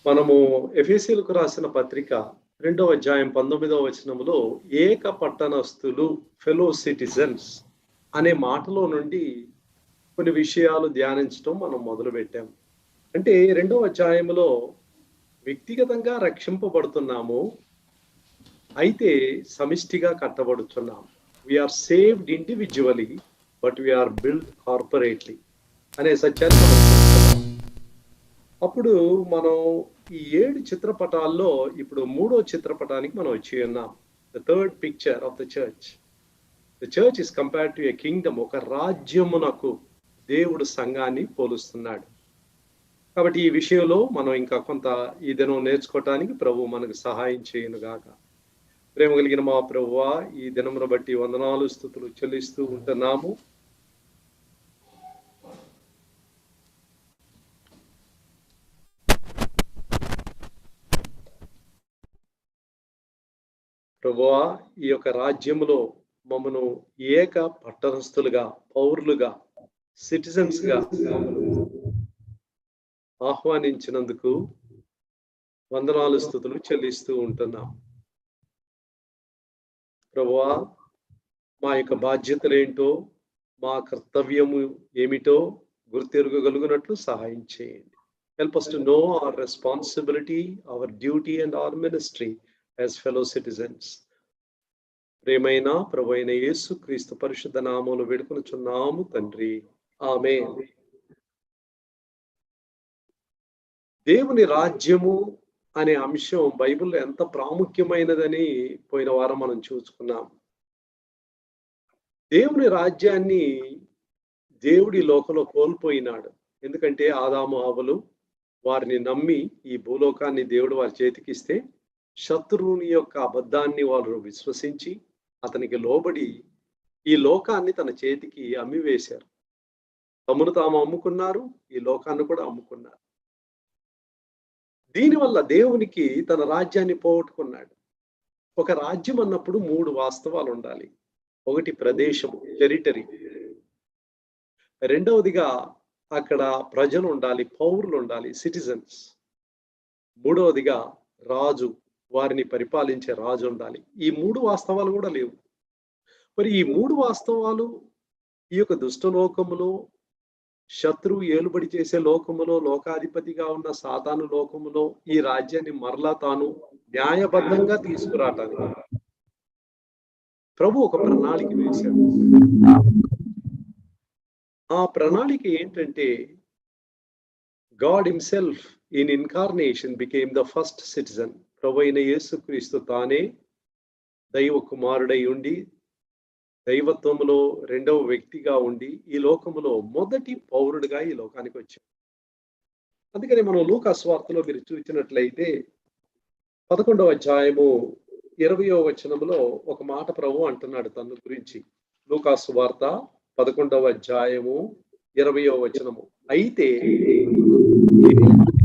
మనము ఎఫెసీయులకు రాసిన పత్రిక 2వ అధ్యాయం 19వ వచనములో ఏక పట్టణస్థులు ఫెలో సిటిజన్స్ అనే మాటలో నుండి కొన్ని విషయాలు ధ్యానించడం మనం మొదలుపెట్టాం. అంటే 2వ అధ్యాయంలో వ్యక్తిగతంగా రక్షింపబడుతున్నాము, అయితే సమిష్టిగా కట్టబడుతున్నాం. We are saved individually but we are build corporately అనే సత్యాన్ని మనం చూస్తున్నాం. అప్పుడు మనం ఈ 7 చిత్రపటాల్లో ఇప్పుడు 3వ చిత్రపటానికి మనం వచ్చి ఉన్నాం. The third picture of the church. The church is compared to a Kingdom. ఒక రాజ్యమునకు దేవుడు సంఘాన్ని పోలుస్తున్నాడు. కాబట్టి ఈ విషయంలో మనం ఇంకా కొంత ఈ దినం నేర్చుకోవటానికి ప్రభు మనకు సహాయం చేయను గాక. ప్రేమ కలిగిన మా ప్రభువా, ఈ దినమును బట్టి వందనాలు స్తుతులు చెల్లిస్తూ ఉంటున్నాము. ప్రభువా, ఈ యొక్క రాజ్యములో మమ్మను ఏక పట్టణస్థులుగా, పౌరులుగా, సిటిజన్స్ గా ఆహ్వానించినందుకు వందనాలు స్తుతులు చెల్లిస్తూ ఉంటున్నాం. ప్రభువా, మా యొక్క బాధ్యతలేంటో, మా కర్తవ్యము ఏమిటో గుర్తెరుగగలుగునట్లు సహాయం చేయండి. Help us to know our responsibility, our duty and our ministry as fellow citizens. ప్రేమైన ప్రభు అయిన యేసు క్రీస్తు పరిశుద్ధ నామములో వేడుకొనుచున్నాము తండ్రి, ఆమేన్. దేవుని రాజ్యము అనే అంశం బైబిల్లో ఎంత ప్రాముఖ్యమైనదని పోయిన వారం మనం చూసుకున్నాం. దేవుని రాజ్యాన్ని దేవుడి లోకంలో కోల్పోయినాడు. ఎందుకంటే ఆదాము హవ్వలు వారిని నమ్మి ఈ భూలోకాన్ని దేవుడు వారి చేతికిస్తే శత్రువుని యొక్క అబద్ధాన్ని వారు విశ్వసించి అతనికి లోబడి ఈ లోకాన్ని తన చేతికి అమ్మివేశారు. తమను తాము అమ్ముకున్నారు, ఈ లోకాన్ని కూడా అమ్ముకున్నారు. దీనివల్ల దేవునికి తన రాజ్యాన్ని పోగొట్టుకున్నాడు. ఒక రాజ్యం అన్నప్పుడు 3 వాస్తవాలు ఉండాలి. ఒకటి ప్రదేశము, టెరిటరీ. రెండవదిగా అక్కడ ప్రజలు ఉండాలి, పౌరులు ఉండాలి, సిటిజన్స్. మూడవదిగా రాజు, వారిని పరిపాలించే రాజు ఉండాలి. ఈ 3 వాస్తవాలు కూడా లేవు. మరి ఈ 3 వాస్తవాలు ఈ యొక్క దుష్టలోకములో, శత్రువు ఏలుబడి చేసే లోకములో, లోకాధిపతిగా ఉన్న సాతాను లోకములో ఈ రాజ్యాన్ని మరలా తాను న్యాయబద్ధంగా తీసుకురావటానికి ప్రభు ఒక ప్రణాళిక వేశాడు. ఆ ప్రణాళిక ఏంటంటే, God himself in incarnation became the first citizen. ప్రభు అయిన యేసుక్రీస్తు తానే దైవ కుమారుడై ఉండి, దైవత్వములో 2వ వ్యక్తిగా ఉండి ఈ లోకములో మొదటి పౌరుడిగా ఈ లోకానికి వచ్చాడు. అందుకని మనం లూకా సువార్తలో మీరు చూసినట్లయితే 11వ అధ్యాయము 20వ వచనంలో ఒక మాట ప్రభు అంటున్నాడు తన గురించి. లూకా సువార్త 11వ అధ్యాయము 20వ వచనము. అయితే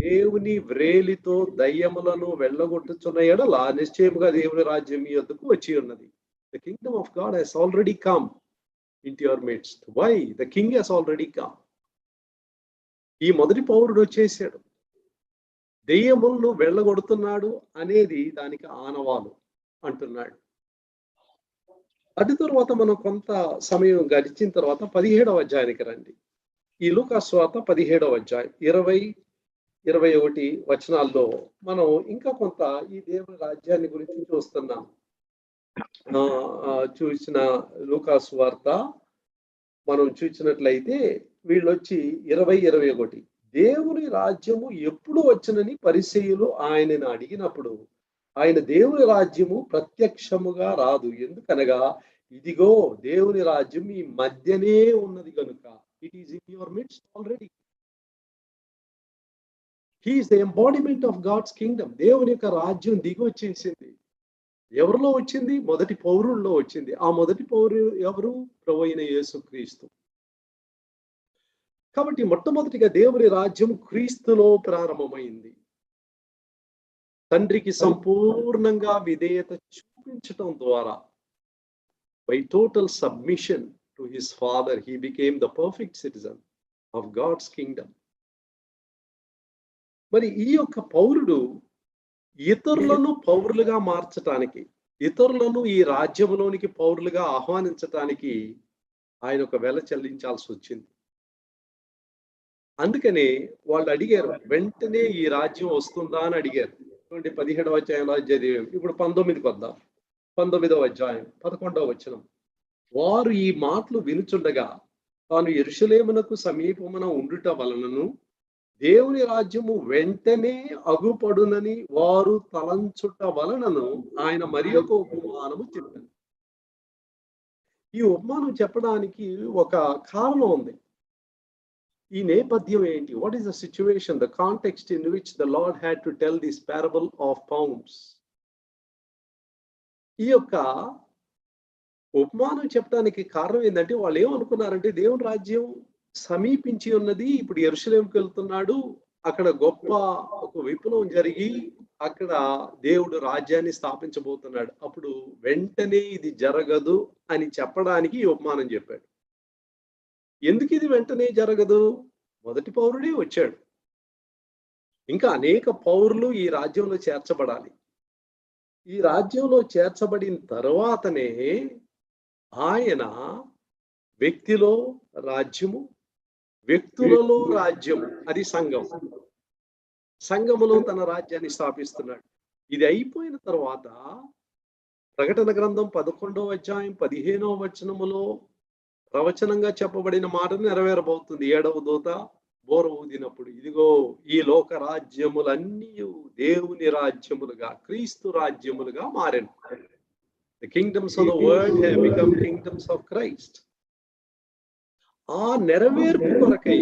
దేవుని వ్రేలితో దయ్యములను వెళ్ళగొట్టుచున్న ఎడల నిశ్చయముగా దేవుని రాజ్యం మీ యొద్దకు వచ్చి ఉన్నది. The kingdom of God has already come into your midst. Why? The king has already come. ఈ మొదటి పౌరుడు వచ్చేసాడు. దెయ్యములను వెళ్ళగొడుతున్నాడు అనేది దానికి ఆనవాలు అంటున్నాడు. అటు తర్వాత మనం కొంత సమయం గడిచిన తర్వాత 17వ అధ్యాయానికి రండి. ఈ లూకా సువార్త 17వ అధ్యాయం 20-21 వచనాల్లో మనం ఇంకా కొంత ఈ దేవుని రాజ్యాన్ని గురించి చూస్తున్నాం. చూసిన లూకా సువార్త మనం చూసినట్లయితే వీళ్ళొచ్చి 20-21 దేవుని రాజ్యము ఎప్పుడు వచ్చునని పరిసయ్యులు ఆయనను అడిగినప్పుడు ఆయన దేవుని రాజ్యము ప్రత్యక్షముగా రాదు, ఎందుకనగా ఇదిగో దేవుని రాజ్యం ఈ మధ్యనే ఉన్నది కనుక. It is in your midst already. He is the embodiment of God's kingdom. దేవుని యొక్క రాజ్యం దిగి వచ్చేసింది. ఎవరిలో వచ్చింది? మొదటి పౌరుల్లో వచ్చింది. ఆ మొదటి పౌరుడు ఎవరు? ప్రభు అయిన యేసుక్రీస్తు. కాబట్టి మొట్టమొదటిగా దేవుని రాజ్యం క్రీస్తులో ప్రారంభమైంది. తండ్రికి సంపూర్ణంగా విధేయత చూపించటం ద్వారా, by total submission to his father, he became the perfect citizen of God's kingdom. మరి ఈ యొక్క పౌరుడు ఇతరులను పౌరులుగా మార్చటానికి, ఇతరులను ఈ రాజ్యంలోనికి పౌరులుగా ఆహ్వానించటానికి ఆయన ఒక వెల చెల్లించాల్సి వచ్చింది. అందుకనే వాళ్ళు అడిగారు, వెంటనే ఈ రాజ్యం వస్తుందా అని అడిగారు. 17వ అధ్యాయంలో చదివాం. ఇప్పుడు 19కి వద్దాం. 19వ అధ్యాయం 11వ వచనం. వారు ఈ మాటలు వినుచుండగా తాను యెరూషలేమునకు సమీపమున ఉండుట వలనను దేవుని రాజ్యము వెంటనే అగుపడునని వారు తలంచుట వలనను ఆయన మరి ఒక ఉపమానము చెప్పారు. ఈ ఉపమానం చెప్పడానికి ఒక కారణం ఉంది. ఈ నేపథ్యం ఏంటి? What is the situation, the context in which the lord had to tell this parable of pounds? ఈ యొక్క ఉపమానం చెప్పడానికి కారణం ఏంటంటే, వాళ్ళు ఏమనుకున్నారంటే దేవుని రాజ్యం సమీపించి ఉన్నది, ఇప్పుడు యెరూషలేముకి వెళ్తున్నాడు, అక్కడ గొప్ప ఒక విప్లవం జరిగి అక్కడ దేవుడు రాజ్యాన్ని స్థాపించబోతున్నాడు, అప్పుడు వెంటనే ఇది జరగదు అని చెప్పడానికి ఈ ఉపమానం చెప్పాడు. ఎందుకు ఇది వెంటనే జరగదు? మొదటి పౌరుడే వచ్చాడు, ఇంకా అనేక పౌరులు ఈ రాజ్యంలో చేర్చబడాలి. ఈ రాజ్యంలో చేర్చబడిన తర్వాతనే ఆయన వ్యక్తిలో రాజ్యము, వ్యక్తులలో రాజ్యము, అది సంఘం, సంఘములో తన రాజ్యాన్ని స్థాపిస్తున్నాడు. ఇది అయిపోయిన తర్వాత ప్రకటన గ్రంథం 11వ అధ్యాయం 15వ వచనములో ప్రవచనంగా చెప్పబడిన మాట నెరవేరబోతుంది. 7వ దూత బోర ఊదినప్పుడు, ఇదిగో ఈ లోక రాజ్యములన్నీ దేవుని రాజ్యములుగా, క్రీస్తు రాజ్యములుగా మారెను. The kingdoms of the world have become kingdoms of Christ. ఆ నెరవేర్పు కొరకై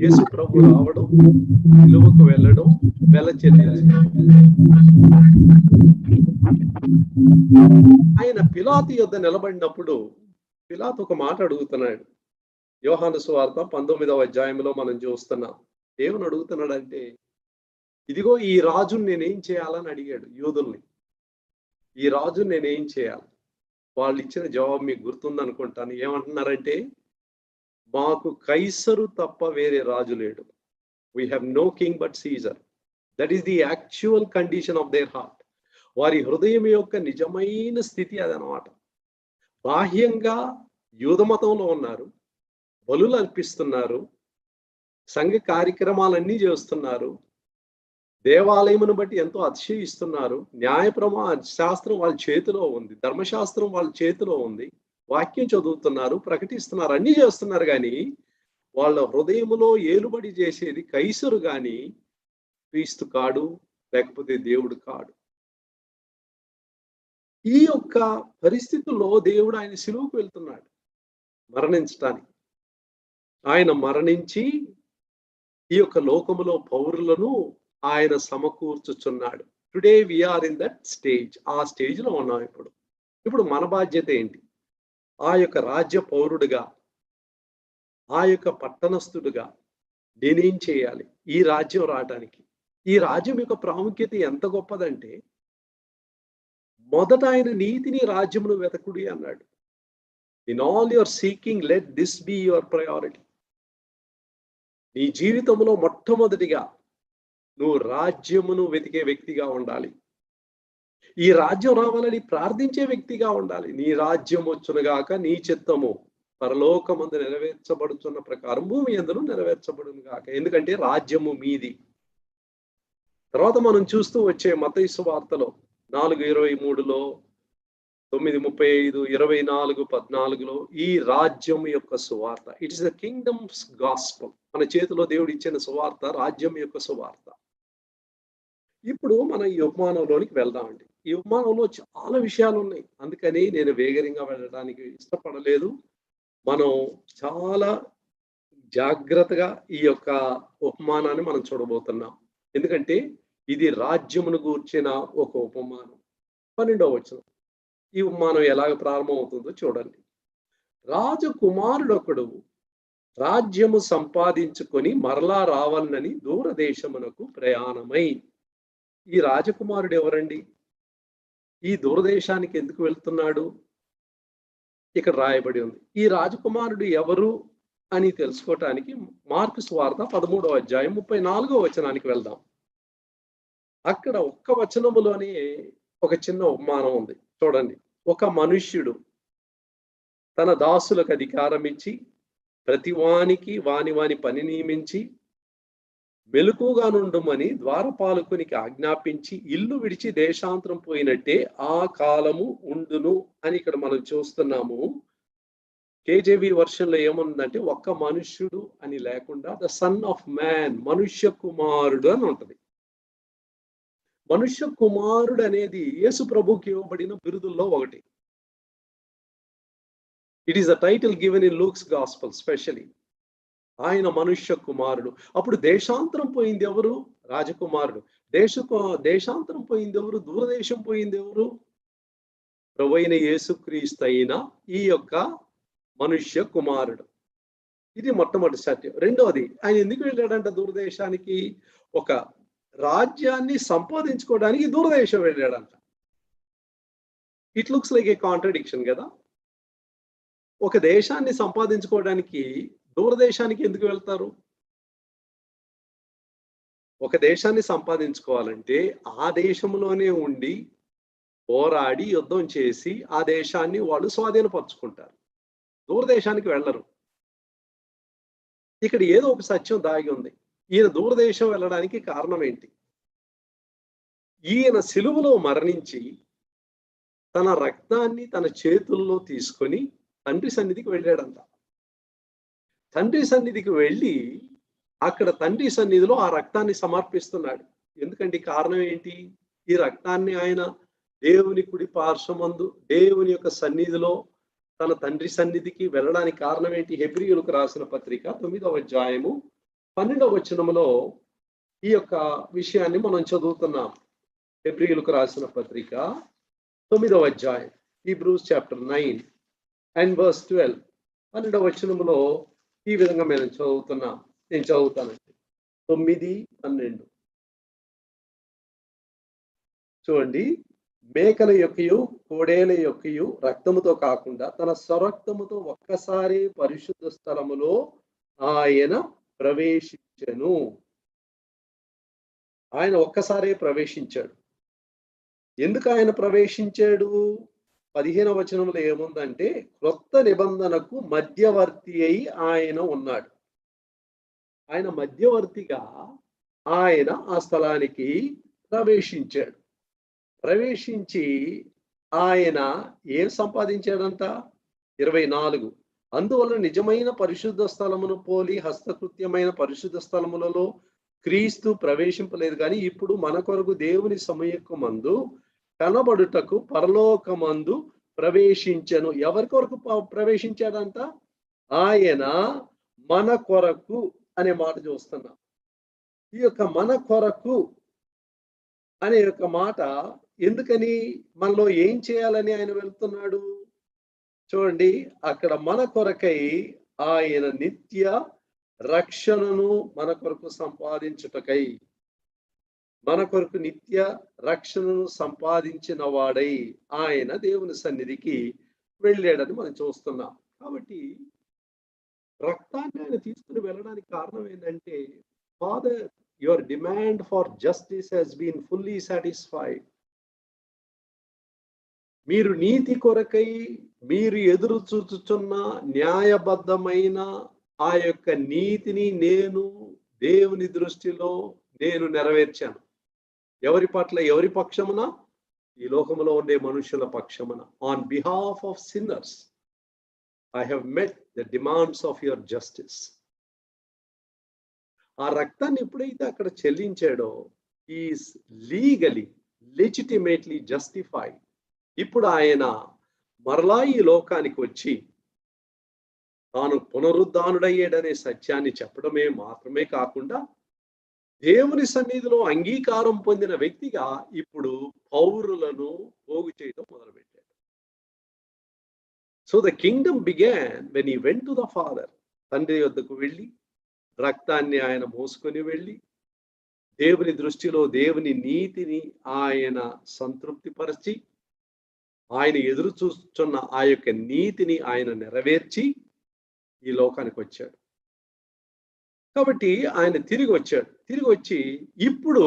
యేసు ప్రభు రావడం, విలువకు వెళ్ళడం, వెల చెల్లించడం. ఆయన పిలాతు యొద్ద నిలబడినప్పుడు పిలాతు ఒక మాట అడుగుతున్నాడు. యోహాను సువార్త 19వ అధ్యాయంలో మనం చూస్తున్నాం. ఏమని అడుగుతున్నాడంటే, ఇదిగో ఈ రాజుని నేనేం చేయాలని అడిగాడు యూదుల్ని. ఈ రాజు నేనేం చేయాలి? వాళ్ళు ఇచ్చిన జవాబు మీకు గుర్తుందనుకుంటాను. ఏమంటున్నారంటే, మాకు కైసరు తప్ప వేరే రాజు లేడు. We have no king but Caesar. That is the actual condition of their heart. వారి హృదయం యొక్క నిజమైన స్థితి అదనమాట. బాహ్యంగా యూద మతంలో ఉన్నారు, బలులు అర్పిస్తున్నారు, సంఘ కార్యక్రమాలన్నీ చేస్తున్నారు, దేవాలయమును బట్టి ఎంతో అతిశయిస్తున్నారు, శాస్త్రం వాళ్ళ చేతిలో ఉంది, ధర్మశాస్త్రం వాళ్ళ చేతిలో ఉంది, వాక్యం చదువుతున్నారు, ప్రకటిస్తున్నారు, అన్నీ చేస్తున్నారు. కానీ వాళ్ళ హృదయములో ఏలుబడి చేసేది కైసరు గాని క్రీస్తు కాడు, లేకపోతే దేవుడు కాడు. ఈ యొక్క పరిస్థితుల్లో దేవుడు ఆయన సిలువకు వెళ్తున్నాడు మరణించటానికి. ఆయన మరణించి ఈ యొక్క లోకములో పౌరులను ఆయన సమకూర్చుచున్నాడు. Today we are in that stage. ఆ స్టేజ్ లో ఉన్నాం ఇప్పుడు. ఇప్పుడు మన బాధ్యత ఏంటి? ఆ యొక్క రాజ్య పౌరుడుగా, ఆ యొక్క పట్టణస్థుడుగా నేనేం చేయాలి ఈ రాజ్యం రావడానికి? ఈ రాజ్యం యొక్క ప్రాముఖ్యత ఎంత గొప్పదంటే, మొదట ఆయన నీతిని, రాజ్యమును వెతకుడి అన్నాడు. In all your seeking let this be your priority. నీ జీవితంలో మొట్టమొదటిగా నువ్వు రాజ్యమును వెతికే వ్యక్తిగా ఉండాలి. ఈ రాజ్యం రావాలని ప్రార్థించే వ్యక్తిగా ఉండాలి. నీ రాజ్యం వచ్చునుగాక, నీ చిత్తము పరలోకమందు నెరవేర్చబడుతున్న ప్రకారం భూమి యందును నెరవేర్చబడును గాక. ఎందుకంటే రాజ్యము మీది. తర్వాత మనం చూస్తూ వచ్చే మత్తయి సువార్తలో 4:23లో, 9:35, 24:14లో ఈ రాజ్యం యొక్క సువార్త, it is the kingdoms gospel. మన చేతిలో దేవుడు ఇచ్చిన సువార్త రాజ్యం యొక్క సువార్త. ఇప్పుడు మనం ఈ ఉపమానంలోనికి వెళ్దామండి. ఈ ఉపమానంలో చాలా విషయాలు ఉన్నాయి, అందుకని నేను వేగంగా వెళ్ళడానికి ఇష్టపడలేదు. మనం చాలా జాగ్రత్తగా ఈ యొక్క ఉపమానాన్ని మనం చూడబోతున్నాం. ఎందుకంటే ఇది రాజ్యమును గూర్చిన ఒక ఉపమానం. 12వ వచనం. ఈ ఉపమానం ఎలాగ ప్రారంభం అవుతుందో చూడండి. రాజకుమారుడు ఒకడు రాజ్యము సంపాదించుకొని మరలా రావాలని దూరదేశమునకు ప్రయాణమై. ఈ రాజకుమారుడు ఎవరండి? ఈ దూరదేశానికి ఎందుకు వెళ్తున్నాడు? ఇక్కడ రాయబడి ఉంది. ఈ రాజకుమారుడు ఎవరు అని తెలుసుకోవటానికి మార్కు సువార్త 13వ అధ్యాయం 34వ వచనానికి వెళ్దాం. అక్కడ ఒక్క వచనములోనే ఒక చిన్న ఉపమానం ఉంది. చూడండి. ఒక మనుష్యుడు తన దాసులకు అధికారం ఇచ్చి ప్రతివానికి వాని పని నియమించి మెలకుగా నుండుమని ద్వారపాలకునికి ఆజ్ఞాపించి ఇల్లు విడిచి దేశాంతరం పోయినట్టే ఆ కాలము ఉండును అని ఇక్కడ మనం చూస్తున్నాము. కేజేవి వర్షన్లో ఏముందంటే ఒక్క మనుష్యుడు అని లేకుండా ద సన్ ఆఫ్ మ్యాన్, మనుష్య కుమారుడు అని ఉంటది. మనుష్య కుమారుడు అనేది యేసు ప్రభుకి ఇవ్వబడిన బిరుదుల్లో ఒకటి. It is the title given in Luke's gospel especially. ఆయన మనుష్య కుమారుడు. అప్పుడు దేశాంతరం పోయింది ఎవరు? రాజకుమారుడు. దేశాంతరం పోయింది ఎవరు? దూరదేశం పోయింది ఎవరు? ప్రభువైన యేసుక్రీస్తు అయిన ఈ యొక్క మనుష్య కుమారుడు. ఇది మొట్టమొదటి సత్యం. రెండవది, ఆయన ఎందుకు వెళ్ళాడంట దూరదేశానికి? ఒక రాజ్యాన్ని సంపాదించుకోవడానికి దూరదేశం వెళ్ళాడంట. It looks like a contradiction కదా. ఒక దేశాన్ని సంపాదించుకోవడానికి దూరదేశానికి ఎందుకు వెళ్తారు? ఒక దేశాన్ని సంపాదించుకోవాలంటే ఆ దేశంలోనే ఉండి పోరాడి యుద్ధం చేసి ఆ దేశాన్ని వాళ్ళు స్వాధీనపరుచుకుంటారు. దూరదేశానికి వెళ్ళరు. ఇక్కడ ఏదో ఒక సత్యం దాగి ఉంది. ఈయన దూరదేశం వెళ్ళడానికి కారణం ఏంటి? ఈయన సిలువలో మరణించి తన రక్తాన్ని తన చేతుల్లో తీసుకొని తండ్రి సన్నిధికి వెళ్ళాడంట. తండ్రి సన్నిధికి వెళ్ళి అక్కడ తండ్రి సన్నిధిలో ఆ రక్తాన్ని సమర్పిస్తున్నాడు. ఎందుకంటే కారణం ఏంటి? ఈ రక్తాన్ని ఆయన దేవుని కుడి పార్శ్వమందు దేవుని యొక్క సన్నిధిలో తన తండ్రి సన్నిధికి వెళ్ళడానికి కారణం ఏంటి? హెబ్రీయులకు రాసిన పత్రిక 9వ అధ్యాయము 12వ వచనములో ఈ యొక్క విషయాన్ని మనం చదువుతున్నాం. హెబ్రీయులకు రాసిన పత్రిక 9వ అధ్యాయం, హీబ్రూస్ చాప్టర్ 9 అండ్ వర్స్ 12. 12వ వచనములో ఈ విధంగా నేను చదువుతానండి. 9:12 చూడండి. మేకల యొక్కయు కోడేల యొక్కయు రక్తముతో కాకుండా తన స్వరక్తముతో ఒక్కసారి పరిశుద్ధ స్థలములో ఆయన ప్రవేశించెను. ఆయన ఒక్కసారే ప్రవేశించాడు. ఎందుకు ఆయన ప్రవేశించాడు? 15వ వచనంలో ఏముందంటే క్రొత్త నిబంధనకు మధ్యవర్తి అయి ఆయన ఉన్నాడు. ఆయన మధ్యవర్తిగా ఆయన ఆ స్థలానికి ప్రవేశించాడు. ప్రవేశించి ఆయన ఏం సంపాదించాడంట? 24. అందువల్ల నిజమైన పరిశుద్ధ స్థలమును పోలి హస్తకృత్యమైన పరిశుద్ధ స్థలములలో క్రీస్తు ప్రవేశింపలేదు, కానీ ఇప్పుడు మన కొరకు దేవుని సమయమందు కనబడుటకు పరలోకమందు ప్రవేశించెను. ఎవరి కొరకు ప్రవేశించాడంట? ఆయన మన కొరకు అనే మాట చూస్తున్నాం. ఈ యొక్క మన కొరకు అనే యొక్క మాట ఎందుకని, మనలో ఏం చేయాలని ఆయన వెళ్తున్నాడు? చూడండి, అక్కడ మన కొరకై ఆయన నిత్య రక్షణను మన కొరకు సంపాదించుటకై, మన కొరకు నిత్య రక్షణను సంపాదించిన వాడై ఆయన దేవుని సన్నిధికి వెళ్ళాడని మనం చూస్తున్నాం. కాబట్టి రక్తాన్ని ఆయన తీసుకుని వెళ్ళడానికి కారణం ఏంటంటే, father, your demand for justice has been fully satisfied. మీరు నీతి కొరకై మీరు ఎదురు చూచుచున్న న్యాయబద్ధమైన ఆ యొక్క నీతిని నేను దేవుని దృష్టిలో నేను నెరవేర్చాను. ఎవరి పట్ల? ఎవరి పక్షమున? ఈ లోకములో ఉండే మనుషుల పక్షమున. On behalf of sinners I have met the demands of your justice. ఆ రక్తాన్ని ఎప్పుడైతే అక్కడ చెల్లించాడో ఈస్ లీగలీ లెజిటిమేట్లీ జస్టిఫైడ్. ఇప్పుడు ఆయన మరలా ఈ లోకానికి వచ్చి తాను పునరుద్ధానుడయ్యాడనే సత్యాన్ని చెప్పడమే మాత్రమే కాకుండా దేవుని సన్నిధిలో అంగీకారం పొందిన వ్యక్తిగా ఇప్పుడు పౌరులను పోగు చేయడం మొదలుపెట్టాడు. So the Kingdom began when he went to the father. తండ్రి వద్దకు వెళ్ళి రక్తాన్ని ఆయన మోసుకొని వెళ్ళి దేవుని దృష్టిలో దేవుని నీతిని ఆయన సంతృప్తిపరిచి ఆయన ఎదురు చూస్తున్న ఆ యొక్క నీతిని ఆయన నెరవేర్చి ఈ లోకానికి వచ్చాడు. కాబట్టి ఆయన తిరిగి వచ్చాడు. తిరిగి వచ్చి ఇప్పుడు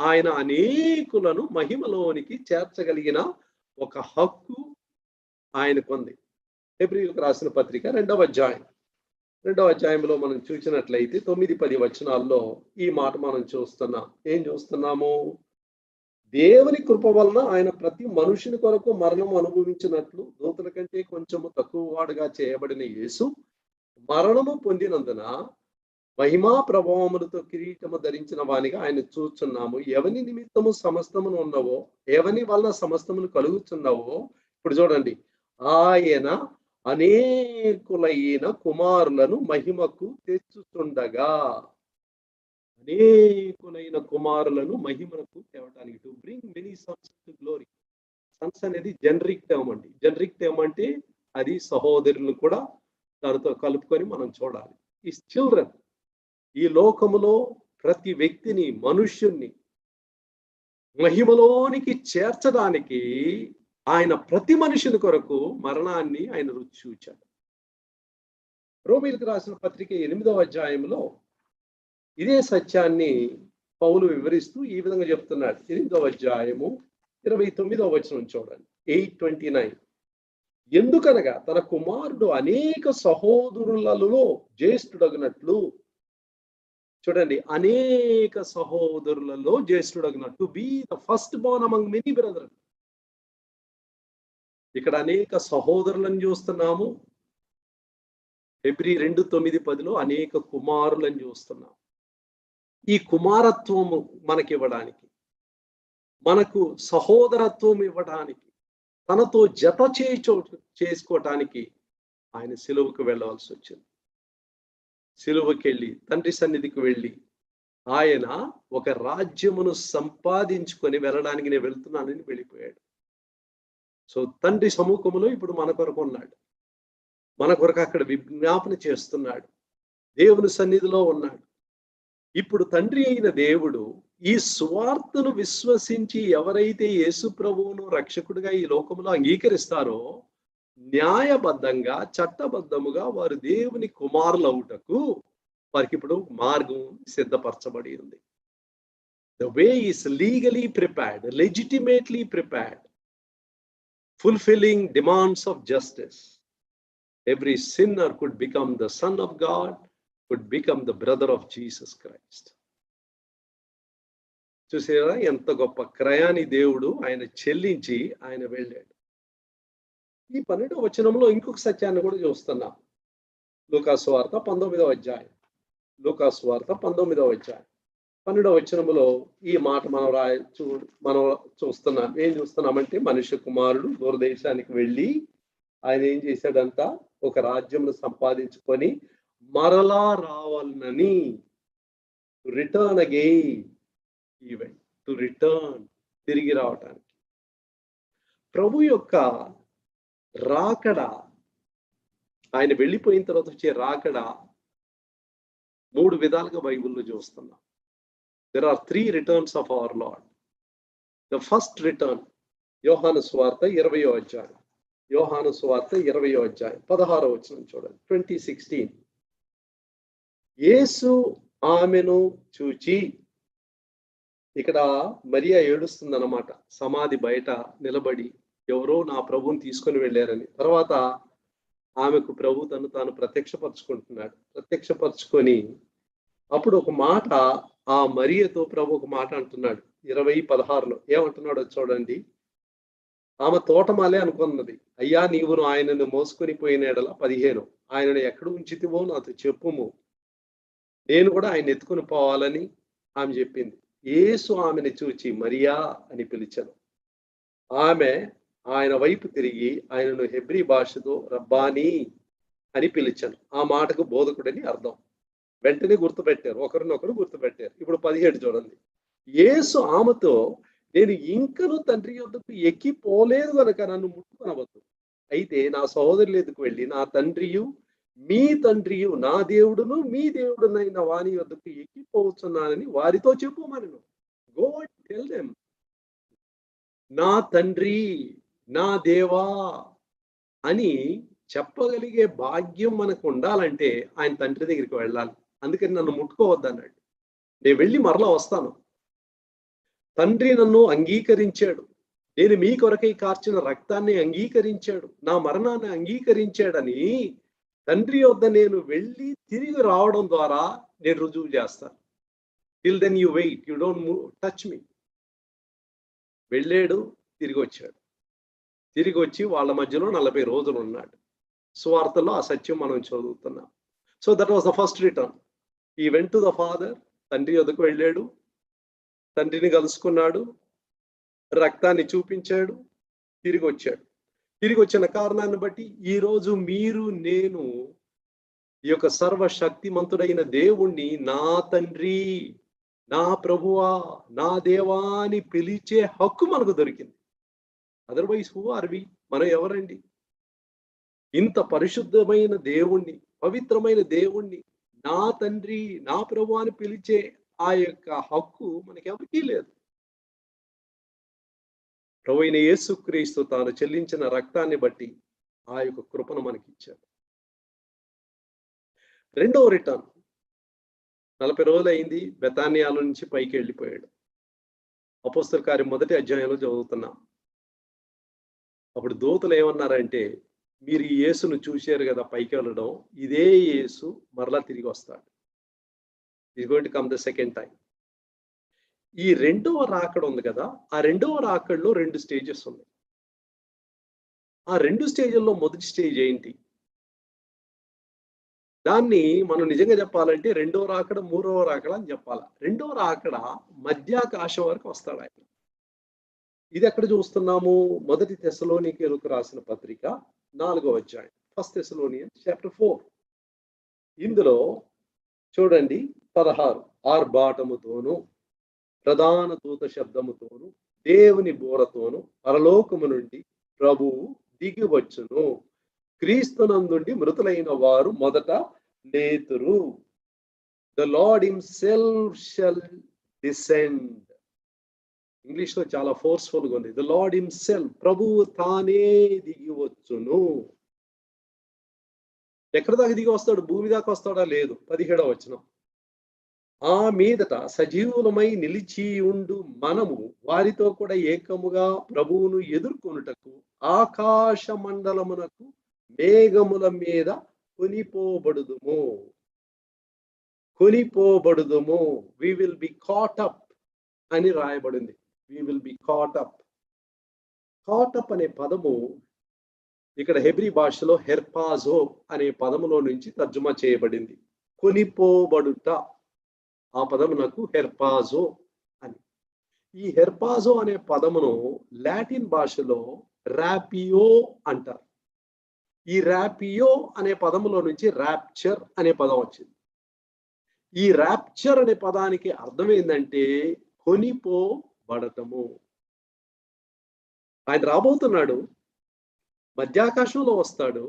ఆయన అనేకులను మహిమలోనికి చేర్చగలిగిన ఒక హక్కు ఆయనకుంది. హెబ్రీయులకు రాసిన పత్రిక 2వ అధ్యాయం. 2వ అధ్యాయంలో మనం చూసినట్లయితే 9-10 వచనాల్లో ఈ మాట మనం చూస్తున్నాం. ఏం చూస్తున్నాము? దేవుని కృప వలన ఆయన ప్రతి మనుషుని కొరకు మరణం అనుభవించినట్లు దూతల కంటే కొంచెము తక్కువ వాడుగా చేయబడిన యేసు మరణము పొందినందున మహిమా ప్రభావములతో కిరీటము ధరించిన వానిగా ఆయన చూస్తున్నాము. ఎవని నిమిత్తము సమస్తమును ఉన్నవో, ఎవని వలన సమస్తమును కలుగుతున్నావో, ఇప్పుడు చూడండి, ఆయన అనేకులైన కుమారులను మహిమకు తెచ్చుతుండగా, అనేకులైన కుమారులను మహిమకు తేవటానికి, to bring many sons to glory. Sons అనేది జనరిక్ టర్మ్ అండి. జనరిక్ టర్మ్ అంటే అది సహోదరులను కూడా దానితో కలుపుకొని మనం చూడాలి. ఈ చిల్డ్రన్, ఈ లోకములో ప్రతి వ్యక్తిని, మనుష్యుణ్ణి మహిమలోనికి చేర్చడానికి ఆయన ప్రతి మనుషుని కొరకు మరణాన్ని ఆయన రుచి చూచాడు. రోమీయులకు రాసిన పత్రిక 8వ అధ్యాయంలో ఇదే సత్యాన్ని పౌలు వివరిస్తూ ఈ విధంగా చెప్తున్నాడు. 8వ అధ్యాయము 29వ వచనం చూడండి. 8:29. ఎందుకనగా తన కుమారుడు అనేక సహోదరులలో జ్యేష్ఠుడగినట్లు, చూడండి, అనేక సహోదరులలో జ్యేష్ఠుడగినట్టు, be the first born among many brother. ఇక్కడ అనేక సహోదరులను చూస్తున్నాము. ఫిబ్రవరి 2:9-10లో అనేక కుమారులను చూస్తున్నాం. ఈ కుమారత్వము మనకివ్వడానికి, మనకు సహోదరత్వం ఇవ్వడానికి, తనతో జత చేసుకోవటానికి ఆయన సిలువకు వెళ్ళవలసి వచ్చింది. సిలువకి వెళ్ళి, తండ్రి సన్నిధికి వెళ్ళి, ఆయన ఒక రాజ్యమును సంపాదించుకొని వెళ్ళడానికి నేను వెళ్తున్నానని వెళ్ళిపోయాడు. సో తండ్రి సముఖములో ఇప్పుడు మన కొరకు ఉన్నాడు. మన కొరకు అక్కడ విజ్ఞాపన చేస్తున్నాడు. దేవుని సన్నిధిలో ఉన్నాడు. ఇప్పుడు తండ్రి అయిన దేవుడు ఈ సువార్తను విశ్వసించి ఎవరైతే యేసు ప్రభువును రక్షకుడిగా ఈ లోకంలో అంగీకరిస్తారో, న్యాయబద్ధంగా, చట్టబద్ధముగా వారు దేవుని కుమారులు అవుటకు వారికి ఇప్పుడు మార్గం సిద్ధపరచబడి ఉంది. The way is legally prepared, legitimately prepared, fulfilling demands of justice. Every sinner could become the son of God, could become the brother of Jesus Christ. చూసారా ఎంత గొప్ప క్రయాన్ని దేవుడు ఆయన చెల్లించి ఆయన వెళ్ళాడు. ఈ 12వ వచనంలో ఇంకొక సత్యాన్ని కూడా చూస్తున్నాం. లూకాసు వార్త 19వ అధ్యాయం. లూకాసు వార్త 19వ అధ్యాయం 12వ వచనంలో ఈ మాట మనం చూస్తున్నాం. ఏం చూస్తున్నామంటే, మనుష్య కుమారుడు దూరదేశానికి వెళ్ళి ఆయన ఏం చేశాడంట, ఒక రాజ్యంను సంపాదించుకొని మరలా రావాలని, return again, even to return, తిరిగి రావటానికి. ప్రభు యొక్క రాకడ, ఆయన వెళ్ళిపోయిన తర్వాత వచ్చే రాకడ 3 విధాలుగా బైబిల్లో చూస్తున్నాం. There are 3 returns of our Lord. The first return, యోహాను సువార్త 20వ అధ్యాయం. యోహాను సువార్త 20వ అధ్యాయం 16వ వచనం చూడండి. 20:16. యేసు ఆమెను చూచి, ఇక్కడ మరియా ఏడుస్తుందన్నమాట. సమాధి బయట నిలబడి ఎవరో నా ప్రభువుని తీసుకొని వెళ్ళారని. తర్వాత ఆమెకు ప్రభు తను తాను ప్రత్యక్షపరుచుకుంటున్నాడు. ప్రత్యక్షపరుచుకొని అప్పుడు ఒక మాట, ఆ మరియతో ప్రభు ఒక మాట అంటున్నాడు. 20:16లో ఏమంటున్నాడో చూడండి. ఆమె తోటమాలే అనుకున్నది. అయ్యా, నీవును ఆయనను మోసుకొని పోయిన ఎడల 15, ఆయనను ఎక్కడ ఉంచితివో నాతో చెప్పుము, నేను కూడా ఆయన ఎత్తుకొని పోవాలని ఆమె చెప్పింది. యేసు ఆమెను చూచి మరియా అని పిలిచాను. ఆమె ఆయన వైపు తిరిగి ఆయనను హెబ్రీ భాషతో రబ్బానీ అని పిలిచాను. ఆ మాటకు బోధకుడని అర్థం. వెంటనే గుర్తుపెట్టారు, ఒకరినొకరు గుర్తుపెట్టారు. ఇప్పుడు 17 చూడండి. యేసు ఆమెతో, నేను ఇంకను తండ్రి యొద్దకు ఎక్కిపోలేదు కనుక నన్ను ముట్టుకొనవద్దు. అయితే నా సహోదరుల ఎదుకు వెళ్ళి, నా తండ్రియు మీ తండ్రియు, నా దేవుడును మీ దేవుడునైన వాని యొద్దకు ఎక్కిపోవచ్చున్నానని వారితో చెప్పుమనెను. గో టెల్ దెమ్, నా తండ్రి, నా దేవా అని చెప్పగలిగే భాగ్యం మనకు ఉండాలంటే ఆయన తండ్రి దగ్గరికి వెళ్ళాలి. అందుకని నన్ను ముట్టుకోవద్దన్నాడు. నేను వెళ్ళి మరలా వస్తాను. తండ్రి నన్ను అంగీకరించాడు. నేను మీ కొరకై కార్చిన రక్తాన్ని అంగీకరించాడు, నా మరణాన్ని అంగీకరించాడని తండ్రి వద్ద నేను వెళ్ళి తిరిగి రావడం ద్వారా నేను రుజువు చేస్తాను. Till then you wait, you don't touch me. వెళ్ళాడు, తిరిగి వచ్చాడు. తిరిగి వచ్చి వాళ్ళ మధ్యలో 40 రోజులు ఉన్నాడు. సువార్తలో ఆ సత్యం మనం చదువుతున్నాం. So that was the first return. ఈ వెంట్ టు ద ఫాదర్. తండ్రి వద్దకు వెళ్ళాడు, తండ్రిని కలుసుకున్నాడు, రక్తాన్ని చూపించాడు, తిరిగి వచ్చాడు. తిరిగి వచ్చిన కారణాన్ని బట్టి ఈరోజు మీరు నేను ఈ యొక్క సర్వశక్తిమంతుడైన దేవుణ్ణి నా తండ్రి, నా ప్రభువా, నా దేవా అని పిలిచే హక్కు మనకు దొరికింది. Otherwise who are we? మనం ఎవరండి? ఇంత పరిశుద్ధమైన దేవుణ్ణి, పవిత్రమైన దేవుణ్ణి నా తండ్రి, నా ప్రభు అని పిలిచే ఆ యొక్క హక్కు మనకెవరికీ లేదు. ప్రభువైన యేసుక్రీస్తు తాను చెల్లించిన రక్తాన్ని బట్టి ఆ యొక్క కృపను మనకిచ్చాడు. రెండవ రిటర్న్ 40 రోజులు అయింది. బెతానియాలో నుంచి పైకి వెళ్ళిపోయాడు. అపోస్తల కార్యం 1వ అధ్యాయంలో చదువుతున్నాం. అప్పుడు దూతలు ఏమన్నారంటే, మీరు ఈ యేసును చూశారు కదా పైకి వెళ్ళడం, ఇదే యేసు మరలా తిరిగి వస్తాడు. Is going to come the second time. ఈ రెండవ రాకడ ఉంది కదా, ఆ రెండవ రాకడలో 2 స్టేజెస్ ఉన్నాయి. ఆ 2 స్టేజ్ల్లో మొదటి స్టేజ్ ఏంటి? దాన్ని మనం నిజంగా చెప్పాలంటే రెండవ రాకడ, మూడవ రాకడ అని చెప్పాలి. రెండవ రాకడ మధ్యాకాశం వరకు వస్తాడు ఆయన. ఇది ఎక్కడ చూస్తున్నాము? 1 తెస్సలోనికీయులకు రాసిన పత్రిక 4వ అధ్యాయం, 1 Thessalonians chapter 4. ఇందులో చూడండి 16, ఆర్భాటముతోను ప్రధాన దూత శబ్దముతోను దేవుని బోరతోను పరలోకము నుండి ప్రభువు దిగి వచ్చును, క్రీస్తునందుండి మృతులైన వారు మొదట లేతురు. The Lord himself shall descend. English లో చాలా ఫోర్స్ఫుల్ గా ఉంది. ద లార్డ్ హిమ్సెల్ఫ్, ప్రభువు తానే దిగి వచ్చును. ఎక్కడి దాకా దిగి వస్తాడు? భూమి దాకా వస్తాడా? లేదు. 17వ వచనం, ఆ మీదట సజీవులమై నిలిచి ఉండు మనము వారితో కూడా ఏకముగా ప్రభువును ఎదుర్కొనుటకు ఆకాశ మండలమునకు మేఘముల మీద కొనిపోబడుదుము. కొనిపోబడుదుము. We will be caught up అని రాయబడింది. We will be caught up. Caught up అనే పదము ఇక్కడ హెబ్రీ భాషలో హెర్పాజో అనే పదములో నుంచి తర్జుమా చేయబడింది. కొనిపోబడుట, ఆ పదమునకు హెర్పాజో అని. ఈ హెర్పాజో అనే పదమును లాటిన్ భాషలో రాపియో అంటారు. ఈ రాపియో అనే పదములో నుంచి ర్యాప్చర్ అనే పదం వచ్చింది. ఈ ర్యాప్చర్ అనే పదానికి అర్థం ఏంటంటే కొనిపోబడటము. ఆయన రాబోతున్నాడు, మధ్యాకాశంలో వస్తాడు.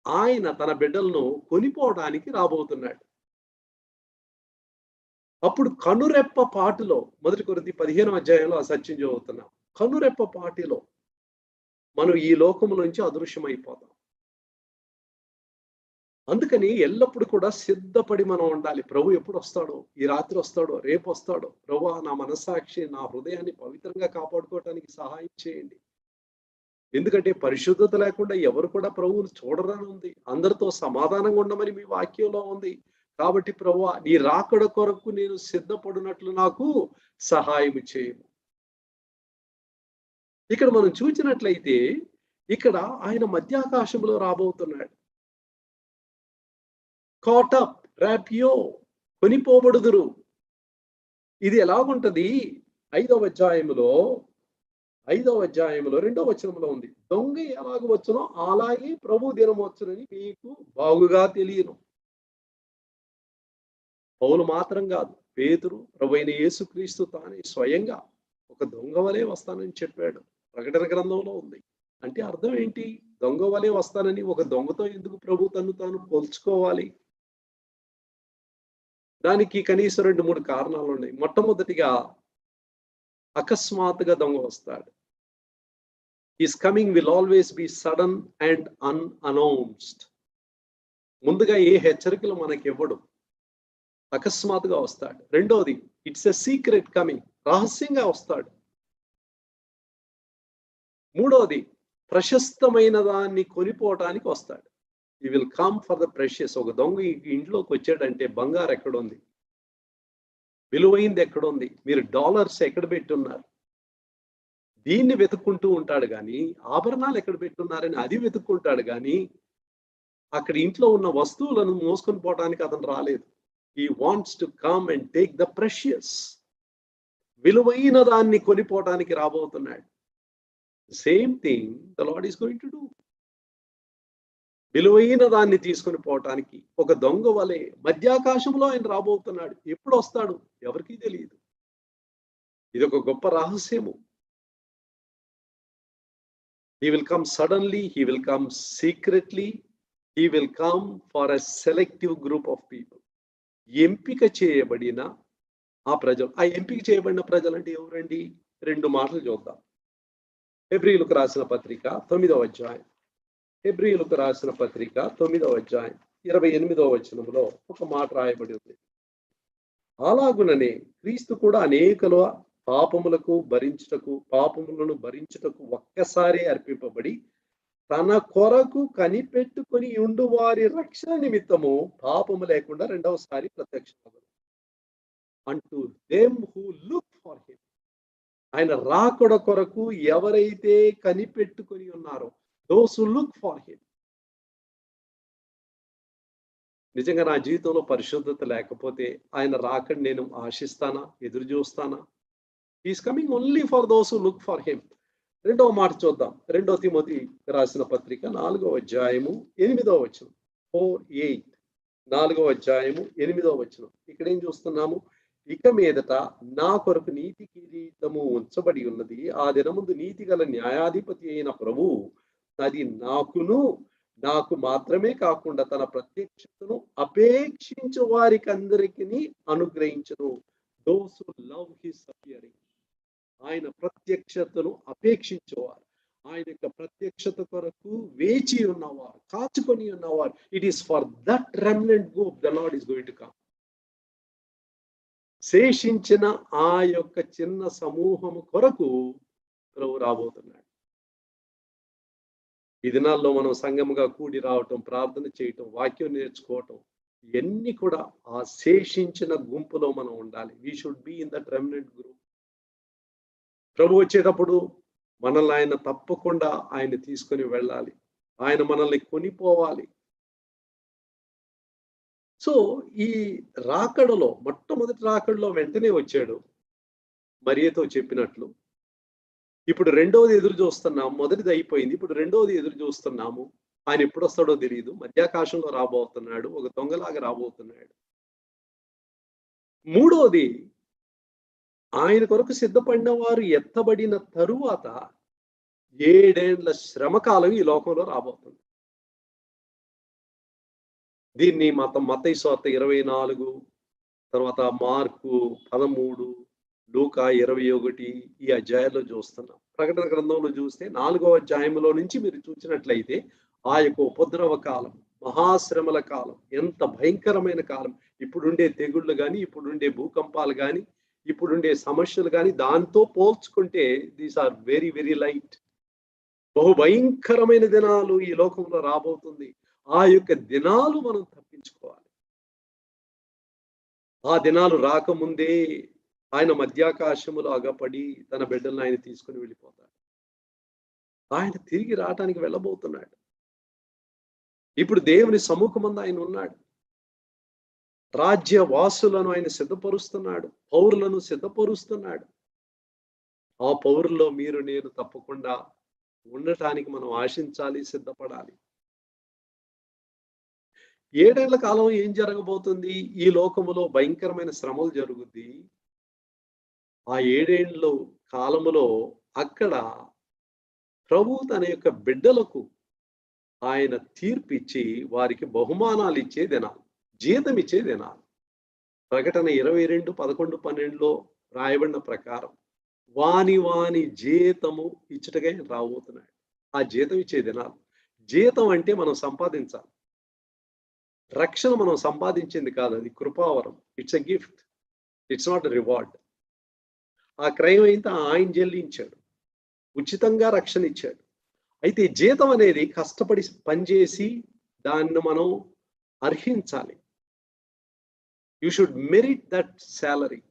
ఆయన తన బిడ్డలను కొనిపోవడానికి రాబోతున్నాడు. అప్పుడు కనురెప్ప పాటులో 1 కొరింథీ 15వ అధ్యాయంలో ఆ సత్యం చదువుతున్నాం. కనురెప్ప పాటిలో మనం ఈ లోకము నుంచి అదృశ్యమైపోతాం. అందుకని ఎల్లప్పుడు కూడా సిద్ధపడి మనం ఉండాలి. ప్రభు ఎప్పుడు వస్తాడో, ఈ రాత్రి వస్తాడో, రేపు వస్తాడో, ప్రభువా నా మనస్సాక్షి, నా హృదయాన్ని పవిత్రంగా కాపాడుకోవటానికి సహాయం చేయండి. ఎందుకంటే పరిశుద్ధత లేకుండా ఎవరు కూడా ప్రభువును చూడరని ఉంది. అందరితో సమాధానంగా ఉండమని మీ వాక్యంలో ఉంది. కాబట్టి ప్రభువా నీ రాకడ కొరకు నేను సిద్ధపడినట్లు నాకు సహాయం చేయము. ఇక్కడ మనం చూసినట్లయితే ఇక్కడ ఆయన మధ్యాకాశంలో రాబోతున్నాడు. కాటప్, రాపియో, కొనిపోబడుదురు. ఇది ఎలాగుంటది? 5వ అధ్యాయంలో 2వ వచనంలో ఉంది. దొంగ ఎలాగ వచ్చునో అలాగే ప్రభు దినం వచ్చునని మీకు బాగుగా తెలియను. పౌలు మాత్రం కాదు, పేతురు, ప్రభువైన యేసుక్రీస్తు తానే స్వయంగా ఒక దొంగ వలె వస్తానని చెప్పాడు. ప్రకటన గ్రంథంలో ఉంది. అంటే అర్థం ఏంటి? దొంగ వలె వస్తానని ఒక దొంగతో ఎందుకు ప్రభు తను తాను పోల్చుకోవాలి? దానికి కనీసం 2-3 కారణాలు ఉన్నాయి. మొట్టమొదటిగా అకస్మాత్తుగా దొంగ వస్తాడు. His coming will always be sudden and unannounced. ముందుగా ఏ హెచ్చరికలు మనకి ఇవ్వడు, అకస్మాత్తుగా వస్తాడు. రెండోది, ఇట్స్ ఎ సీక్రెట్ కమింగ్, రహస్యంగా వస్తాడు. మూడోది, ప్రశస్తమైన దాన్ని కొనిపోవటానికి వస్తాడు. ఈ will come for the precious. ఒక దొంగ ఇంట్లోకి వచ్చాడంటే బంగారు ఎక్కడుంది, విలువైంది ఎక్కడుంది, మీరు డాలర్స్ ఎక్కడ పెట్టున్నారు, దీన్ని వెతుక్కుంటూ ఉంటాడు కానీ ఆభరణాలు ఎక్కడ పెట్టున్నారని అది వెతుక్కుంటాడు కానీ అక్కడ ఇంట్లో ఉన్న వస్తువులను మోసుకొని పోవడానికి అతను రాలేదు. He wants to come and take the precious. విలువైన దాన్ని కొనిపోవడానికి రాబోతున్నాడు. Same thing the Lord is going to do. విలువైన దాన్ని తీసుకొని పోవటానికి ఒక దొంగ వలె మధ్యాకాశంలో ఆయన రాబోతున్నాడు. ఎప్పుడు వస్తాడు ఎవరికీ తెలియదు. ఇది ఒక గొప్ప రహస్యము. He will come suddenly, he will come secretly, he will come for a selective group of people. ఎంపిక చేయబడిన ఆ ప్రజలు. ఆ ఎంపిక చేయబడిన ప్రజలు అంటే ఎవరండి? 2 మాటలు చూద్దాం. హెబ్రీయులకు రాసిన పత్రిక 9వ అధ్యాయం. హెబ్రీయులకు రాసిన పత్రిక 9వ అధ్యాయం 28వ వచనంలో ఒక మాట రాయబడి ఉంది. అలాగుననే క్రీస్తు కూడా అనేకల పాపములను భరించుటకు ఒక్కసారి అర్పింపబడి తన కొరకు కనిపెట్టుకొని ఉండు వారి రక్షణ నిమిత్తము పాపము లేకుండా రెండవసారి ప్రత్యక్షమగును. అంటూ them who look for him. ఆయన రాకడ కొరకు ఎవరైతే కనిపెట్టుకొని ఉన్నారో, those who look for him. నిజంగా నా జీవితంలో పరిశుద్ధత లేకపోతే ఆయన రాకడ నేను ఆశిస్తానా, ఎదురు చూస్తానా? Is coming only for those who look for him. రెండవ మాట చూద్దాం. 2 తిమోతి రాసిన పత్రిక 4వ అధ్యాయము 8వ వచనం. 4:8. 4వ అధ్యాయము 8వ వచనం. ఇక్కడ ఏం చూస్తున్నాము? ఇక మీదట నా కొరకు నీతి కిరీటము ఉంచబడి ఉన్నది. ఆ దినముందు నీతి గల న్యాయాధిపతి అయిన ప్రభువు అది నాకు మాత్రమే కాకుండా తన ప్రత్యక్షతను అపేక్షించు వారికి అందరికీ అనుగ్రహించును. Those who love his appearing. ఆయన ప్రత్యక్షతను అపేక్షించేవారు, ఆయన యొక్క ప్రత్యక్షత కొరకు వేచి ఉన్నవారు, కాచుకొని ఉన్నవారు. It is for that remnant group the Lord is going to come. శేషించిన ఆ యొక్క చిన్న సమూహము కొరకు ప్రభు రాబోతున్నాడు. ఈ దినాల్లో మనం సంఘముగా కూడి రావటం, ప్రార్థన చేయటం, వాక్యం నేర్చుకోవటం, ఇవన్నీ కూడా ఆ శేషించిన గుంపులో మనం ఉండాలి. We should be in that remnant group. ప్రభు వచ్చేటప్పుడు మనల్ని ఆయన తప్పకుండా ఆయన తీసుకొని వెళ్ళాలి. ఆయన మనల్ని కొనిపోవాలి. సో ఈ రాకడలో, మొట్టమొదటి రాకడలో వెంటనే వచ్చాడు మరియతో చెప్పినట్లు. ఇప్పుడు రెండవది ఎదురు చూస్తున్నాము. మొదటిది అయిపోయింది, ఇప్పుడు రెండవది ఎదురు చూస్తున్నాము. ఆయన ఎప్పుడు వస్తాడో తెలియదు. మధ్యాకాశంలో రాబోతున్నాడు, ఒక దొంగలాగా రాబోతున్నాడు. మూడవది, ఆయన కొరకు సిద్ధపడిన వారు ఎత్తబడిన తరువాత 7 ఏళ్ల శ్రమకాలం ఈ లోకంలో రాబోతుంది. దీన్ని మత్తయి సువార్త 24, తర్వాత మార్కు 13, లూకా 21 ఈ అధ్యాయాల్లో చూస్తున్నాం. ప్రకటన గ్రంథంలో చూస్తే 4వ అధ్యాయంలో నుంచి మీరు చూసినట్లయితే ఆ యొక్క ఉపద్రవ కాలం, మహాశ్రమల కాలం, ఎంత భయంకరమైన కాలం. ఇప్పుడుండే తెగుళ్ళు కానీ, ఇప్పుడుండే భూకంపాలు కానీ, ఇప్పుడుండే సమస్యలు కానీ దాంతో పోల్చుకుంటే these are very very light. బహు భయంకరమైన దినాలు ఈ లోకంలో రాబోతుంది. ఆ యొక్క దినాలు మనం తప్పించుకోవాలి. ఆ దినాలు రాకముందే ఆయన మధ్యాకాశములో అగపడి తన బిడ్డలను ఆయన తీసుకుని వెళ్ళిపోతాడు. ఆయన తిరిగి రావటానికి వెళ్ళబోతున్నాడు. ఇప్పుడు దేవుని సముఖమందు ఆయన ఉన్నాడు. రాజ్య వాసులను ఆయన సిద్ధపరుస్తున్నాడు, పౌరులను సిద్ధపరుస్తున్నాడు. ఆ పౌరుల్లో మీరు నేను తప్పకుండా ఉండటానికి మనం ఆశించాలి, సిద్ధపడాలి. 7 ఏళ్ల కాలం ఏం జరగబోతుంది? ఈ లోకములో భయంకరమైన శ్రమలు జరుగుద్ది. ఆ 7 ఏళ్ళ కాలములో అక్కడ ప్రభు తన యొక్క బిడ్డలకు ఆయన తీర్పిచ్చి వారికి బహుమానాలు ఇచ్చే దినాలు, జీతం ఇచ్చే దినాలు. ప్రకటన 22, 11, 12లో రాయబడిన ప్రకారం వాని జీతము ఇచ్చుటగా రాబోతున్నాడు. ఆ జీతం ఇచ్చే దినాలు. జీతం అంటే మనం సంపాదించాలి. రక్షణ మనం సంపాదించింది కాదు, అది కృపావరం. It's a gift, it's not a reward. ఆ క్రయం అయితే ఆయన చెల్లించాడు, ఉచితంగా రక్షణ ఇచ్చాడు. అయితే జీతం అనేది కష్టపడి పనిచేసి దాన్ని మనం అర్హించాలి. You should merit that salary.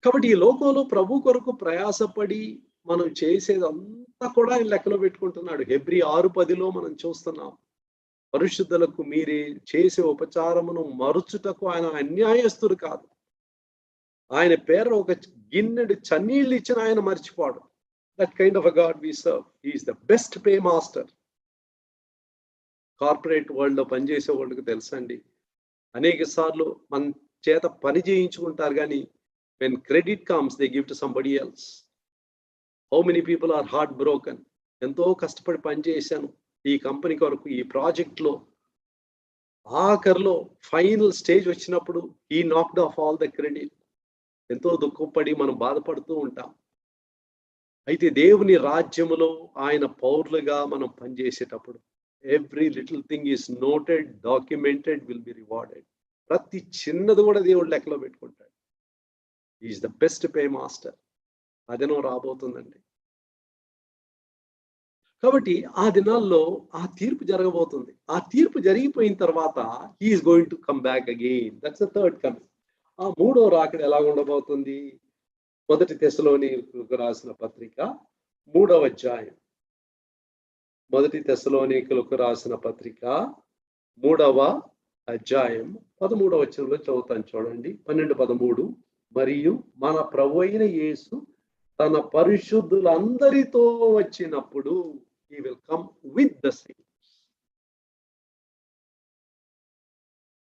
కాబట్టి ఈ లోకంలో ప్రభు కొరకు ప్రయాసపడి మనం చేసేదంతా కూడా ఆయన లెక్కలో పెట్టుకుంటున్నాడు. హెబ్రీ 6:10లో మనం చూస్తున్నాం, పరిశుద్ధులకు మీరే చేసే ఉపచారమును మరుచుటకు ఆయన అన్యాయస్తుడు కాదు. ఆయన పేరు ఒక గిన్నెడు చన్నీళ్ళు ఇచ్చిన ఆయన మర్చిపోవడం. That kind of a God we serve. He is the best pay master. Corporate world లో పనిచేసే వాళ్ళకి తెలుసండి, అనేక సార్లు మన చేత పని చేయించుకుంటారు, కానీ when credit comes they give to somebody else. How many people are heart broken? ఎంతో కష్టపడి పనిచేశాను ఈ కంపెనీ కొరకు, ఈ ప్రాజెక్ట్ లో, ఆఖరిలో ఫైనల్ స్టేజ్ వచ్చినప్పుడు ఈ knocked of all the credit. ఎంతో దుఃఖపడి మనం బాధపడుతూ ఉంటాం. అయితే దేవుని రాజ్యములో ఆయన పౌరులుగా మనం పనిచేసేటప్పుడు every little thing is noted, documented, will be rewarded. ప్రతి చిన్నది కూడా దేవుడు లెక్కలో పెట్టుకుంటాడు. Is the best pay master. అదనం రాబోతుందండి. కాబట్టి ఆ దినాల్లో ఆ తీర్పు జరగబోతుంది. ఆ తీర్పు జరిగిపోయిన తర్వాత he is going to come back again. That's the third coming. ఆ మూడో రాకడ ఎలా ఉండబోతుంది? 1 తెస్సలోనికీయులకు రాసిన పత్రిక 3వ అధ్యాయం. 1 తెస్సలోనికీయులకు రాసిన పత్రిక 3వ అధ్యాయం 13వ వచనంలో చదువుతాను చూడండి. 12-13. మరియు మన ప్రభు అయిన యేసు తన పరిశుద్ధులందరితో వచ్చినప్పుడు he will come with the saints.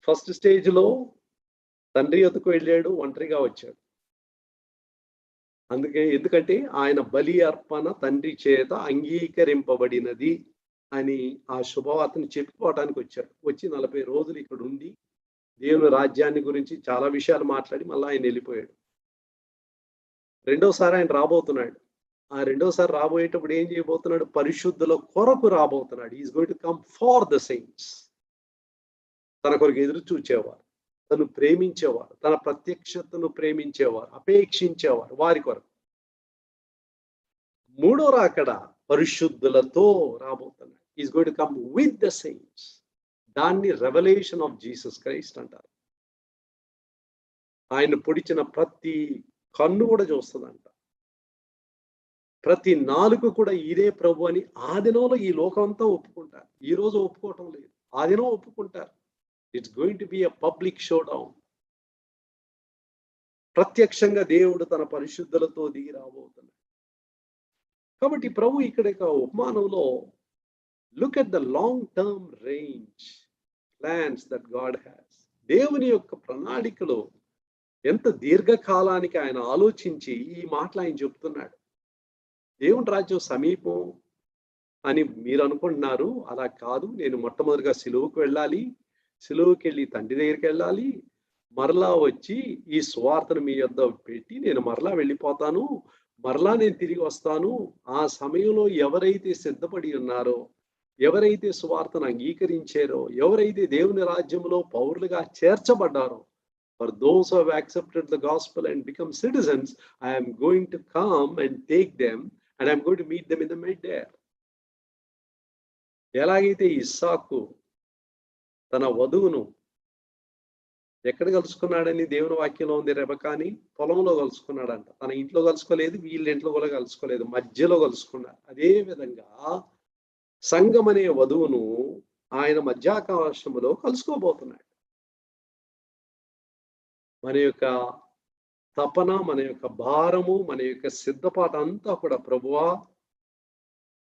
First stage లో తండ్రి యొద్దకు వెళ్ళాడు, ఒంటరిగా వచ్చాడు. ఎందుకంటే ఆయన బలి అర్పణ తండ్రి చేత అంగీకరింపబడినది అని ఆ శుభవార్తను చెప్పుకోవడానికి వచ్చాడు. వచ్చి 40 రోజులు ఇక్కడ ఉండి దేవుని రాజ్యాన్ని గురించి చాలా విషయాలు మాట్లాడి మళ్ళీ ఆయన వెళ్ళిపోయాడు. రెండోసారి ఆయన రాబోతున్నాడు. ఆ రెండోసారి రాబోయేటప్పుడు ఏం చేయబోతున్నాడు? పరిశుద్ధుల కొరకు రాబోతున్నాడు. Is going to come for the saints. తన కొరకు ఎదురు చూచేవారు, తను ప్రేమించేవారు, తన ప్రత్యక్షతను ప్రేమించేవారు, అపేక్షించేవారు, వారి కొరకు. మూడో రాకడ పరిశుద్ధులతో రాబోతున్నాడు. Is going to come with the saints. దాన్ని రెవల్యూషన్ ఆఫ్ జీసస్ క్రైస్ట్ అంటారు. ఆయన పొడిచిన ప్రతి కన్ను కూడా చూస్తుందంట, ప్రతి నాలుగు కూడా ఇదే ప్రభు అని ఆ దినంలో ఈ లోకం అంతా ఒప్పుకుంటారు. ఈ రోజు ఒప్పుకోవటం లేదు, ఆ దినం ఒప్పుకుంటారు. It's going to be a public showdown. ప్రత్యక్షంగా దేవుడు తన పరిశుద్ధులతో దిగి రాబోతున్నాడు. కాబట్టి ప్రభు ఇక్కడ ఉపమానంలో look at the long term range plans that God has. దేవుని యొక్క ప్రణాళికలో ఎంత దీర్ఘకాలానికి ఆయన ఆలోచించి ఈ మాటలు ఆయన చెప్తున్నాడు. దేవుని రాజ్యం సమీపం అని మీరు అనుకుంటున్నారు, అలా కాదు. నేను మొట్టమొదటిగా సిలువకు వెళ్ళాలి, సిలువకి వెళ్ళి తండ్రి దగ్గరికి వెళ్ళాలి, మరలా వచ్చి ఈ సువార్తను మీ యొద్ద పెట్టి నేను మరలా వెళ్ళిపోతాను, మరలా నేను తిరిగి వస్తాను. ఆ సమయంలో ఎవరైతే సిద్ధపడి ఉన్నారో, ఎవరైతే సువార్తను అంగీకరించారో, ఎవరైతే దేవుని రాజ్యంలో పౌరులుగా చేర్చబడ్డారో, for those who have accepted the gospel and become citizens, I am going to come and take them and I am going to meet them in the mid there. ఎలాగైతే ఇస్సాకు తన వధువును ఎక్కడ కలుసుకున్నాడని దేవుని వాక్యంలో ఉంది, రెబకాని పొలంలో కలుసుకున్నాడంట. తన ఇంట్లో కలుసుకోలేదు, వీళ్ళ ఇంట్లో కూడా కలుసుకోలేదు, మధ్యలో కలుసుకున్నాడు. అదే విధంగా సంఘం అనే వధువును ఆయన మధ్యాకాశములో కలుసుకోబోతున్నాడు. మన యొక్క తపన, మన యొక్క భారము, మన యొక్క సిద్ధపాటు అంతా కూడా ప్రభువా,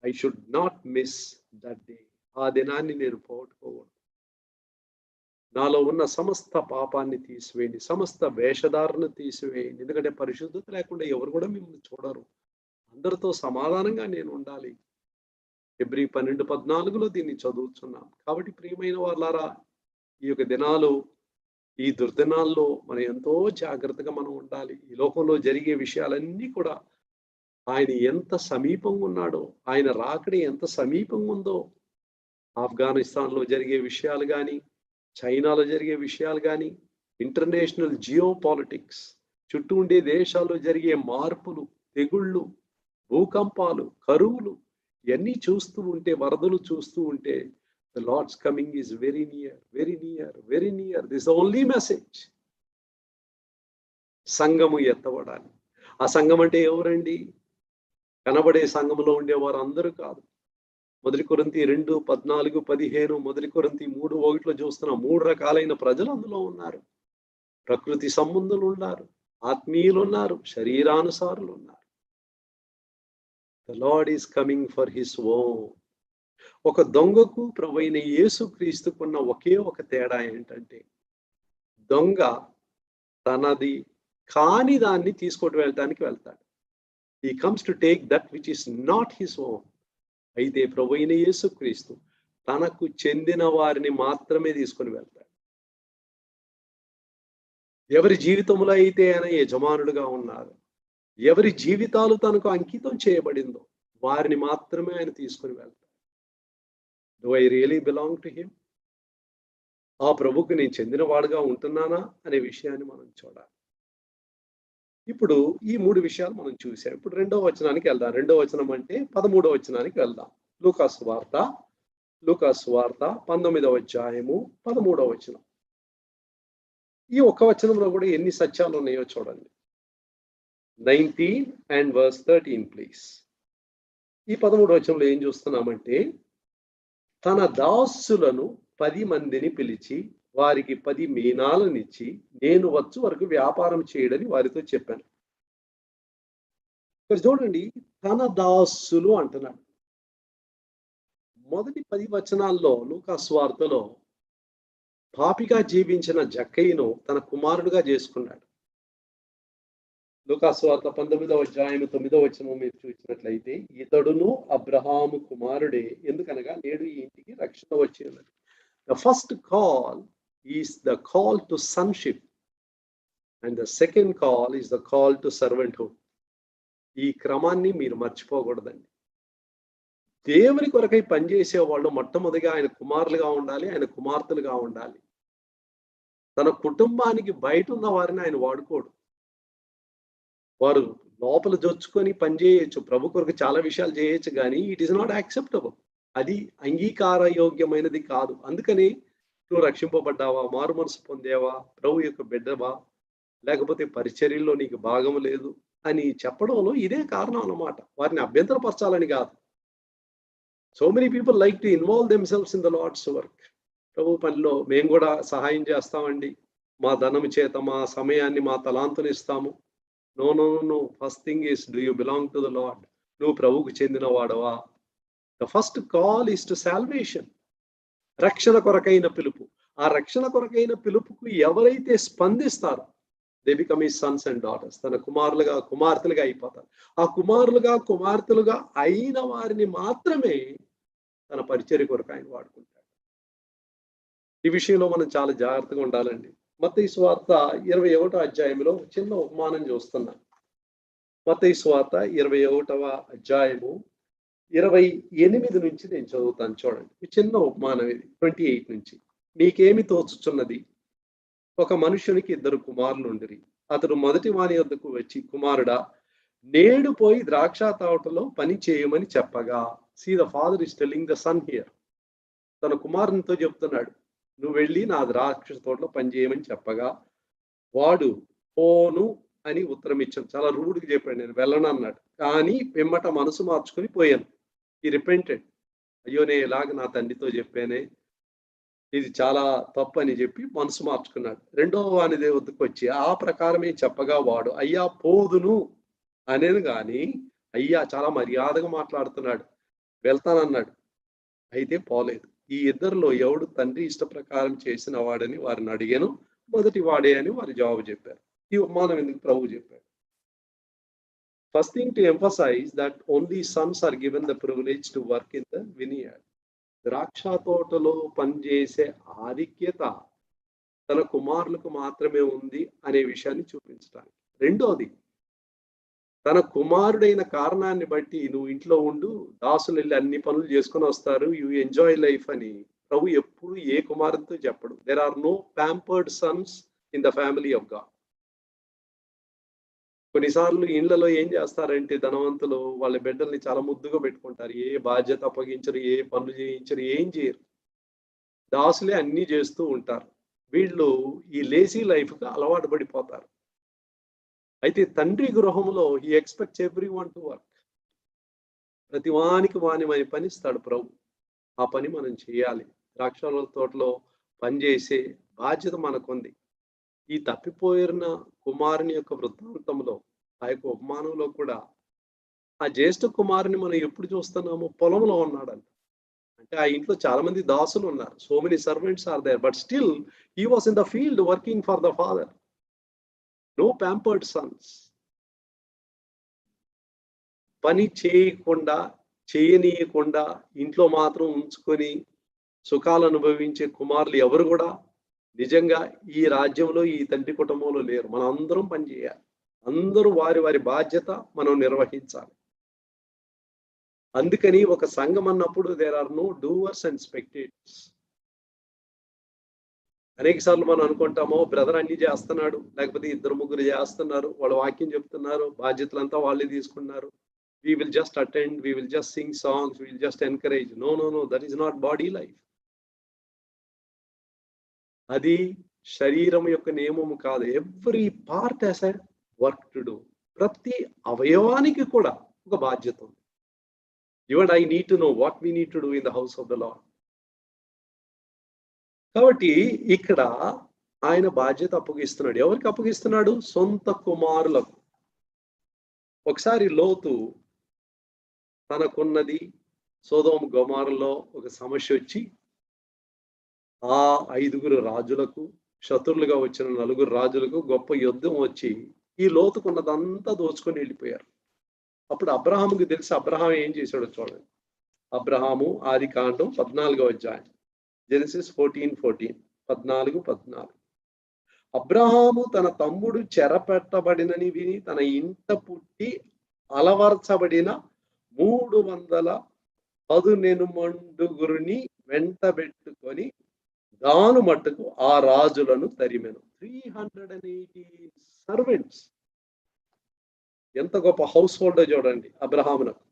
I should not miss that day. ఆ దినాన్ని నేను పోగొట్టుకోకూడదు. నాలో ఉన్న సమస్త పాపాన్ని తీసివేయండి, సమస్త వేషధారను తీసివేయండి. ఎందుకంటే పరిశుద్ధత లేకుండా ఎవరు కూడా మిమ్మల్ని చూడరు. అందరితో సమాధానంగా నేను ఉండాలి. హెబ్రీ 12:14లో దీన్ని చదువుతున్నాం. కాబట్టి ప్రియమైన వాళ్ళారా, ఈ యొక్క దినాలు, ఈ దుర్దినాల్లో మనం ఎంతో జాగ్రత్తగా మనం ఉండాలి. ఈ లోకంలో జరిగే విషయాలన్నీ కూడా ఆయన ఎంత సమీపంగా ఉన్నాడో, ఆయన రాకడి ఎంత సమీపంగా ఉందో ఆఫ్ఘనిస్తాన్లో జరిగే విషయాలు కానీ, చైనాలో జరిగే విషయాలు కానీ, ఇంటర్నేషనల్ జియో పాలిటిక్స్, చుట్టూ ఉండే దేశాల్లో జరిగే మార్పులు, తెగుళ్ళు, భూకంపాలు, కరువులు ఇవన్నీ చూస్తూ ఉంటే, వరదలు చూస్తూ ఉంటే, the Lord's coming is very near, very near, very near. This only message. సంఘము ఎత్తబడాలి. ఆ సంఘం అంటే ఎవరండి? కనబడే సంఘంలో ఉండేవారు అందరూ కాదు. మొదటి కొరింథీ 2:14-15, మొదటి కొరింథీ 3:1 చూస్తున్నాం. 3 రకాలైన ప్రజలు అందులో ఉన్నారు. ప్రకృతి సంబంధులు ఉన్నారు, ఆత్మీయులు ఉన్నారు, శరీరానుసారులు ఉన్నారు. The Lord is coming for his own. ఒక దొంగకు ప్రభువైన యేసుక్రీస్తుకున్న ఒకే ఒక తేడా ఏంటంటే, దొంగ తనది కాని దాన్ని తీసుకొని వెళ్ళడానికి వెళ్తాడు. He comes to take that which is not his own. అయితే ప్రభువైన యేసుక్రీస్తు తనకు చెందిన వారిని మాత్రమే తీసుకొని వెళ్తాడు. ఎవరి జీవితంలో అయితే ఆయన యజమానుడుగా ఉన్నారు, ఎవరి జీవితాలు తనకు అంకితం చేయబడిందో వారిని మాత్రమే ఆయన తీసుకొని వెళ్తాడు. Do I really belong to him? ఆ ప్రభుకు నేను చెందిన వాడుగా ఉంటున్నానా అనే విషయాన్ని మనం చూడాలి. ఇప్పుడు ఈ 3 విషయాలు మనం చూసాం. ఇప్పుడు 2వ వచనానికి వెళ్దాం. 2వ వచనం అంటే 13వ వచనానికి వెళ్దాం. లూకాసు వార్త 19వ అధ్యాయము 13వ వచనం. ఈ ఒక్క వచనంలో కూడా ఎన్ని సత్యాలు ఉన్నాయో చూడండి. 19 and verse 13 ప్లీజ్. ఈ 13వ వచనంలో ఏం చూస్తున్నామంటే, తన దాసులను 10 మందిని పిలిచి వారికి 10 మీనాలనిచ్చి నేను వచ్చు వరకు వ్యాపారం చేయడని వారితో చెప్పాను. ఇక్కడ చూడండి, తన దాసులు అంటున్నాడు. మొదటి 10 వచనాల్లో లూకాసు వార్తలో పాపిగా జీవించిన జక్కయ్యను తన కుమారుడుగా చేసుకున్నాడు. లూకాసు వార్త 19వ అధ్యాయం 9వ వచనం మీరు చూసినట్లయితే, ఇతడును అబ్రహాము కుమారుడే, ఎందుకనగా నేడు ఈ ఇంటికి రక్షణ వచ్చి ఉన్నది. The first call is the call to sonship and the second call is the call to servanthood. ఈ క్రమాన్ని మీరు మర్చిపోకూడదండి. దేవుని కొరకై పనిచేసే వాళ్ళు మొట్టమొదటిగా ఆయన కుమారులుగా ఉండాలి, ఆయన కుమార్తెలుగా ఉండాలి. తన కుటుంబానికి బయట ఉన్న వారిని ఆయన వాడుకోడు. వారు లోపల జొచ్చుకొని పనిచేయచ్చు, ప్రభు కొరకు చాలా విషయాలు చేయొచ్చు, కానీ ఇట్ ఈస్ నాట్ యాక్సెప్టబుల్. అది అంగీకార యోగ్యమైనది కాదు. అందుకని నువ్వు రక్షింపబడ్డావా, మారు మనసు పొందేవా, ప్రభు యొక్క బిడ్డవా, లేకపోతే పరిచర్యలో నీకు భాగం లేదు అని చెప్పడంలో ఇదే కారణం అన్నమాట. వారిని అభ్యంతరపరచాలని కాదు. So many people like to involve themselves in the Lord's work. ప్రభు పనిలో మేము కూడా సహాయం చేస్తామండి, మా ధనం చేత మా సమయాన్ని మా తలాంతులు ఇస్తాము. No no no. First thing is, do you belong to the Lord? నువ్వు ప్రభువుకు చెందిన వాడవా? The first call is to salvation. రక్షణ కొరకైన పిలుపు. ఆ రక్షణ కొరకైన పిలుపుకు ఎవరైతే స్పందిస్తారో they become his sons and daughters. తన కుమారులుగా కుమార్తెలుగా అయిపోతారు. ఆ కుమారులుగా కుమార్తెలుగా అయిన వారిని మాత్రమే తన పరిచర్య కొరకు ఆయన వాడుకుంటాడు. ఈ విషయంలో మనం చాలా జాగ్రత్తగా ఉండాలండి. మత్తయి సువార్త 21వ అధ్యాయంలో చిన్న ఉపమానం చూస్తున్నాం. మత్తయి సువార్త 21వ అధ్యాయము 28 నుంచి నేను చదువుతాను, చూడండి. ఈ చిన్న ఉపమానం ఇది, 28 నుంచి. మీకేమి తోచుచున్నది? ఒక మనుషునికి 2 కుమారులు ఉండిరి. అతడు మొదటి వాని వద్దకు వచ్చి, కుమారుడా, నేడు పోయి ద్రాక్ష తోటలో పని చేయమని చెప్పగా. See, the father is telling the son here. తన కుమారునితో చెప్తున్నాడు, నువ్వు వెళ్ళి నా ద్రాక్ష తోటలో పని చేయమని చెప్పగా వాడు పోను అని ఉత్తరం ఇచ్చాను. చాలా రూడ్గా చెప్పాడు, నేను వెళ్ళను అన్నాడు. కానీ పిమ్మట మనసు మార్చుకొని పోయాను. ఈ రిపెంటెడ్. అయ్యో, నేను ఇలాగ నా తండ్రితో చెప్పానే, ఇది చాలా తప్పు అని చెప్పి మనసు మార్చుకున్నాడు. రెండవ వాని వద్దకు వచ్చి ఆ ప్రకారమే చెప్పగా వాడు అయ్యా పోదును అనేది, కానీ అయ్యా చాలా మర్యాదగా మాట్లాడుతున్నాడు, వెళ్తానన్నాడు. అయితే పోలేదు. ఈ ఇద్దరిలో ఎవడు తండ్రి ఇష్ట ప్రకారం చేసిన వాడని వారిని అడిగాను. మొదటి వాడే అని వారు జవాబు చెప్పారు. ఈ ఉపమానం ఎందుకు ప్రభు చెప్పాడు? First thing to emphasize that only sons are given the privilege to work in the vineyard. ద్రాక్ష తోటలో పనిచేసే ఆధిక్యత తన కుమారులకు మాత్రమే ఉంది అనే విషయాన్ని చూపించడానికి. రెండోది, తన కుమారుడైన కారణాన్ని బట్టి నువ్వు ఇంట్లో ఉండు, దాసులు వెళ్ళి అన్ని పనులు చేసుకొని వస్తారు, యు ఎంజాయ్ లైఫ్ అని ప్రభు ఎప్పుడు ఏ కుమారుడితో చెప్పడు. There are no pampered sons in the family of God. కొన్నిసార్లు ఇళ్లలో ఏం చేస్తారంటే ధనవంతులు వాళ్ళ బిడ్డల్ని చాలా ముద్దుగా పెట్టుకుంటారు. ఏ బాధ్యత అప్పగించరు, ఏ పనులు చేయించరు, ఏం చేయరు. దాసులే అన్నీ చేస్తూ ఉంటారు. వీళ్ళు ఈ లేజీ లైఫ్‌కి అలవాటు పడిపోతారు. అయితే తండ్రి గృహంలో హి ఎక్స్‌పెక్ట్స్ ఎవ్రీవన్ టు వర్క్. ప్రతి వానికి వాని పని ఇస్తాడు ప్రభు. ఆ పని మనం చేయాలి. ద్రాక్షారాల తోటలో పనిచేసే బాధ్యత మనకుంది. ఈ తప్పిపోయిన కుమారుని యొక్క వృత్తాంతంలో, ఆ యొక్క ఉపమానంలో కూడా ఆ జ్యేష్ఠ కుమారుని మనం ఎప్పుడు చూస్తున్నాము? పొలంలో ఉన్నాడంట. అంటే ఆ ఇంట్లో చాలా మంది దాసులు ఉన్నారు. So many servants are there. But still he was in the field working for the father. No pampered sons. పని చేయకుండా, చేయనీయకుండా ఇంట్లో మాత్రం ఉంచుకొని సుఖాలు అనుభవించే కుమారులు ఎవరు కూడా నిజంగా ఈ రాజ్యంలో, ఈ తండ్రి కుటుంబంలో లేరు. మనం అందరం పని చేయాలి. అందరూ వారి వారి బాధ్యత మనం నిర్వహించాలి. అందుకని ఒక సంఘం అన్నప్పుడు there are no doers and spectators. అనేక సార్లు మనం అనుకుంటాము, బ్రదర్ అన్ని చేస్తున్నాడు, లేకపోతే ఇద్దరు ముగ్గురు చేస్తున్నారు, వాళ్ళు వాక్యం చెప్తున్నారు, బాధ్యతలంతా వాళ్ళే తీసుకున్నారు. We will just attend, we will just sing songs, we will just encourage. No, no, no, that is not body life. అది శరీరం యొక్క నియమము కాదు. Every part has a work to do. ప్రతి అవయవానికి కూడా ఒక బాధ్యత ఉంది. You and I need to know what we need to do in the house of the Lord. కాబట్టి ఇక్కడ ఆయన బాధ్యత అప్పగిస్తున్నాడు. ఎవరికి అప్పగిస్తున్నాడు? సొంత కుమారులకు. ఒకసారి లోతు తనకున్నది సొదొమ గొమొర్రాలో ఒక సమస్య వచ్చి ఆ 5గురు రాజులకు, శత్రులుగా వచ్చిన 4 రాజులకు గొప్ప యుద్ధం వచ్చి ఈ లోతుకున్నదంతా దోచుకొని వెళ్ళిపోయారు. అప్పుడు అబ్రహాముకి తెలిసి అబ్రహాం ఏం చేశాడో చూడండి. అబ్రహాము ఆదికాండం 14వ అధ్యాయం, జెనసిస్ 14:14, 14:14. అబ్రహాము తన తమ్ముడు చెరపెట్టబడినని విని తన ఇంట పుట్టి అలవర్చబడిన 318 వెంటబెట్టుకొని దాను మట్టుకు ఆ రాజులను తరిమెను. 380 సర్వెంట్స్. ఎంత గొప్ప హౌస్ హోల్డర్ చూడండి అబ్రహామునకు.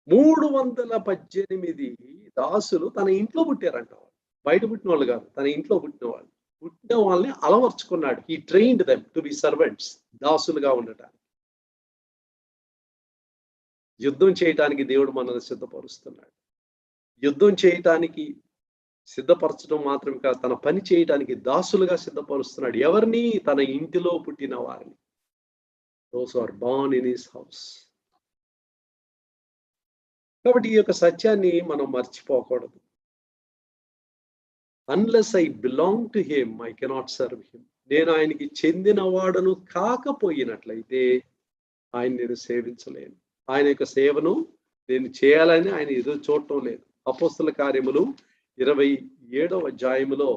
318 దాసులు తన ఇంట్లో పుట్టారంట. బయట పుట్టిన వాళ్ళు కాదు, తన ఇంట్లో పుట్టిన వాళ్ళు. పుట్టిన వాళ్ళని అలవర్చుకున్నాడు. He trained them to be servants, దాసులుగా ఉండటానికి. యుద్ధం చేయటానికి దేవుడు మనల్ని సిద్ధపరుస్తున్నాడు. యుద్ధం చేయటానికి సిద్ధపరచడం మాత్రమే కాదు, తన పని చేయటానికి దాసులుగా సిద్ధపరుస్తున్నాడు. ఎవరిని? తన ఇంటిలో పుట్టిన వారిని. Those are born in his house. కాబట్టి ఈ యొక్క సత్యాన్ని మనం మర్చిపోకూడదు. Unless I belong to him I cannot serve him. నేను ఆయనకి చెందిన వాడను కాకపోయినట్లయితే ఆయన నేను సేవించలేను. ఆయన యొక్క సేవను నేను చేయాలని ఆయన ఎదురు చూడటం లేదు. అపోస్తల కార్యములు 27వ అధ్యాయములో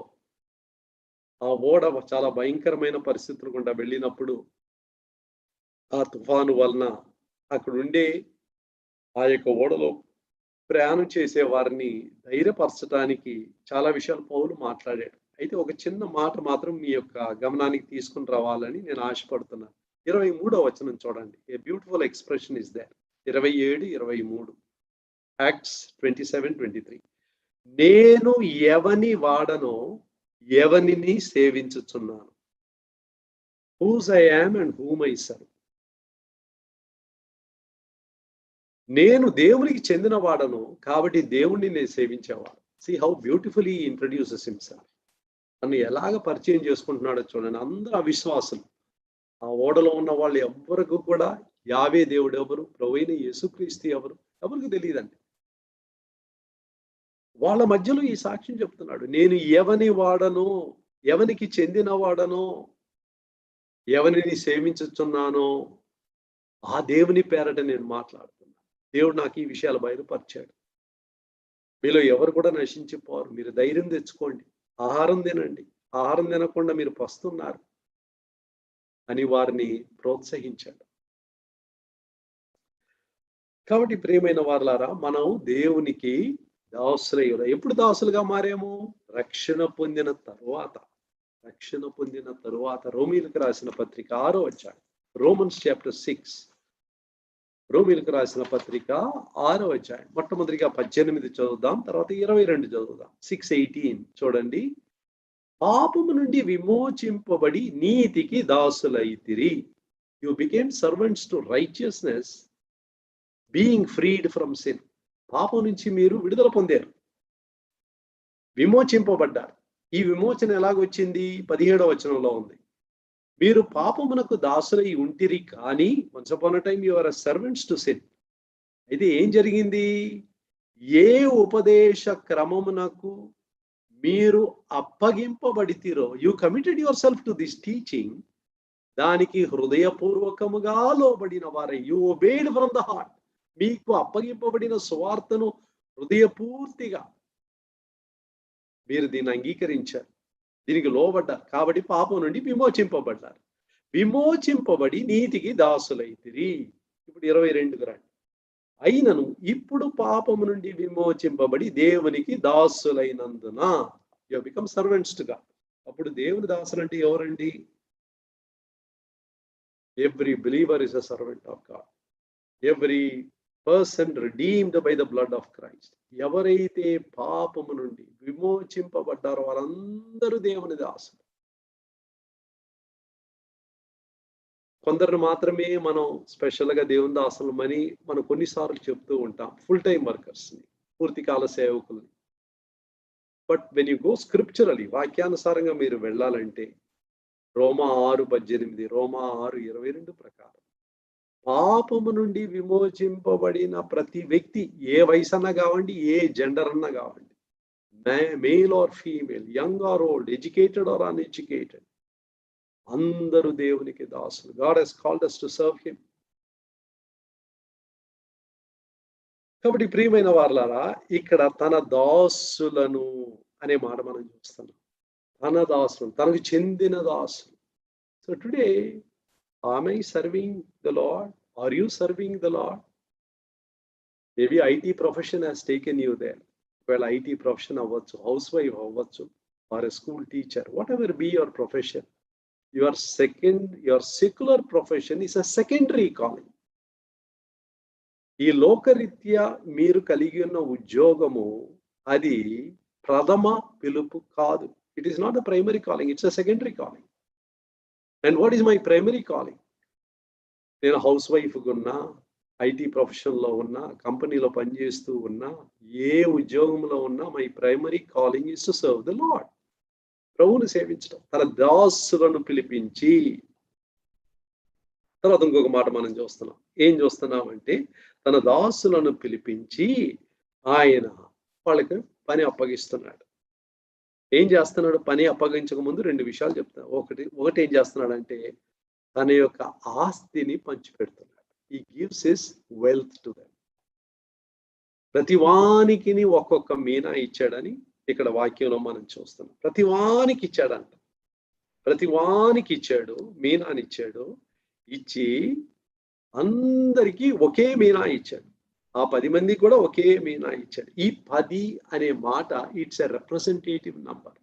ఆ ఓడ చాలా భయంకరమైన పరిస్థితులు గుండా వెళ్ళినప్పుడు ఆ తుఫాను వలన అక్కడుండే ఆ యొక్క ఓడలో ప్రయాణం చేసే వారిని ధైర్యపరచడానికి చాలా విషయాలు పౌలు మాట్లాడాడు. అయితే ఒక చిన్న మాట మాత్రం మీ యొక్క గమనానికి తీసుకుని రావాలని నేను ఆశపడుతున్నాను. 23వ వచనం చూడండి. A beautiful expression is there. 27, 23. Acts 27:23. నేను ఎవని వాడనో ఎవనిని సేవించుచున్నాను. Whose I am and whom I serve. నేను దేవునికి చెందిన వాడను కాబట్టి దేవుణ్ణి నేను సేవించేవాడు. See how beautifully introduces himself. నన్ను ఎలాగ పరిచయం చేసుకుంటున్నాడో చూడండి. అందరూ అవిశ్వాసులు. ఆ ఓడలో ఉన్న వాళ్ళు ఎవ్వరికి కూడా యావే దేవుడు ఎవరు, ప్రభువైన యేసుక్రీస్తు ఎవరు, ఎవరికి తెలియదండి. వాళ్ళ మధ్యలో ఈ సాక్ష్యం చెప్తున్నాడు. నేను ఎవని వాడనో, ఎవనికి చెందిన వాడనో, ఎవరిని సేవించుచున్నానో ఆ దేవుని పేరట నేను మాట్లాడుతున్నాను. దేవుడు నాకు ఈ విషయాలు బయలుపరిచాడు. మీలో ఎవరు కూడా నశించిపోరు. మీరు ధైర్యం తెచ్చుకోండి. ఆహారం తినండి. ఆహారం తినకుండా మీరు పస్తున్నారు. అని వారిని ప్రోత్సహించాడు. కాబట్టి ప్రియమైన వారలారా, మనం దేవునికి దాసులయ్యారు. ఎప్పుడు దాసులుగా మారాము? రక్షణ పొందిన తరువాత. రక్షణ పొందిన తరువాత. రోమీలకు రాసిన పత్రిక 6వ అధ్యాయం, రోమన్స్ చాప్టర్ 6. రోమీలకు రాసిన పత్రిక 6వ అధ్యాయం, మొట్టమొదటిగా 18 చదువుదాం, తర్వాత 22 చదువుదాం. 6:18 చూడండి. పాపము నుండి విమోచింపబడి నీతికి దాసులైతిరి. You became servants to righteousness, being freed from sin. పాపం నుంచి మీరు విడుదల పొందారు, విమోచింపబడ్డారు. ఈ విమోచన ఎలాగొచ్చింది? 17వ వచనంలో ఉంది. మీరు పాపమునకు దాసులై ఉంటిరి, కానీ once upon a time you are servants to sin. అయితే ఏం జరిగింది? ఏ ఉపదేశ క్రమమునకు మీరు అప్పగింపబడితిరో, you committed yourself to this teaching, దానికి హృదయపూర్వకముగా లోబడిన వారై, you obeyed from the heart. మీకు అప్పగింపబడిన సువార్తను హృదయపూర్తిగా మీరు దీన్ని అంగీకరించారు, దీనికి లోబడ్డారు. కాబట్టి పాపం నుండి విమోచింపబడ్డారు. విమోచింపబడి నీతికి దాసులైతిరి. ఇప్పుడు 22కు రండి. అయినను ఇప్పుడు పాపము నుండి విమోచింపబడి దేవునికి దాసులైనందున, you become servants to God. అప్పుడు దేవుని దాసులు అంటే ఎవరండి? Every believer is a servant of God. Every person redeemed by the blood of Christ. ఎవరైతే పాపము నుండి విమోచింపబడ్డారో వారందరూ దేవుని దాసులు. కొందరిని మాత్రమే మనం స్పెషల్గా దేవుని దాసులమని మనం కొన్నిసార్లు చెప్తూ ఉంటాం, ఫుల్ టైం వర్కర్స్ని, పూర్తికాల సేవకుల్ని. But when you go scripturally, వాక్యానుసారంగా మీరు వెళ్ళాలంటే రోమా 6:18, రోమా 6:22 ప్రకారం పాపము నుండి విమోచింపబడిన ప్రతి వ్యక్తి, ఏ వయసు అన్నా కావండి, ఏ జెండర్ అన్నా కావండి, male or female, young or old, educated or uneducated, అందరూ దేవునికి దాసులు. God has called us to serve him. కాబట్టి ప్రియమైన వారలారా, ఇక్కడ తన దాసులను అనే మాట మనం చూస్తున్నాం. తన దాసులు, తనకు చెందిన దాసులు. So today, am I serving the Lord? Are you serving the Lord? Maybe IT profession has taken you there. Well, IT profession అవ్వచ్చు, హౌస్ వైఫ్ అవ్వచ్చు, or a school teacher, whatever be your profession, your secular profession is a secondary calling. ఈ లోకరీత్యా మీరు కలిగి ఉన్న ఉద్యోగము అది ప్రథమ పిలుపు కాదు. It is not the primary calling, it's a secondary calling. And what is my primary calling? నేను హౌస్ వైఫ్గా ఉన్నా, ఐటీ ప్రొఫెషన్లో ఉన్నా, కంపెనీలో పనిచేస్తూ ఉన్నా, ఏ ఉద్యోగంలో ఉన్నా, my primary calling is to serve the lord. ప్రభువుని సేవించడం. తన దాసులను పిలిపించి, తర్వాత ఇంకొక మాట మనం చూస్తున్నాం. ఏం చూస్తున్నామంటే, తన దాసులను పిలిపించి ఆయన వాళ్ళకి పని అప్పగిస్తున్నాడు. ఏం చేస్తున్నాడు? పని అప్పగించక ముందు 2 విషయాలు చెప్తాను. ఒకటి ఏం చేస్తున్నాడంటే, తన యొక్క ఆస్తిని పంచిపెడుతున్నాడు. He gives his wealth to them. ప్రతివానికి ఒక్కొక్క మీనా ఇచ్చాడని ఇక్కడ వాక్యంలో మనం చూస్తున్నాం. ప్రతివానికి ఇచ్చాడంట. ప్రతివానికి ఇచ్చాడు, మీనాని ఇచ్చాడు. ఇచ్చి అందరికీ ఒకే మీనా ఇచ్చాడు. ఆ 10 మందికి కూడా ఒకే మీనా ఇచ్చాడు. ఈ 10 అనే మాట ఇట్స్ ఎ రిప్రజెంటేటివ్ నంబర్.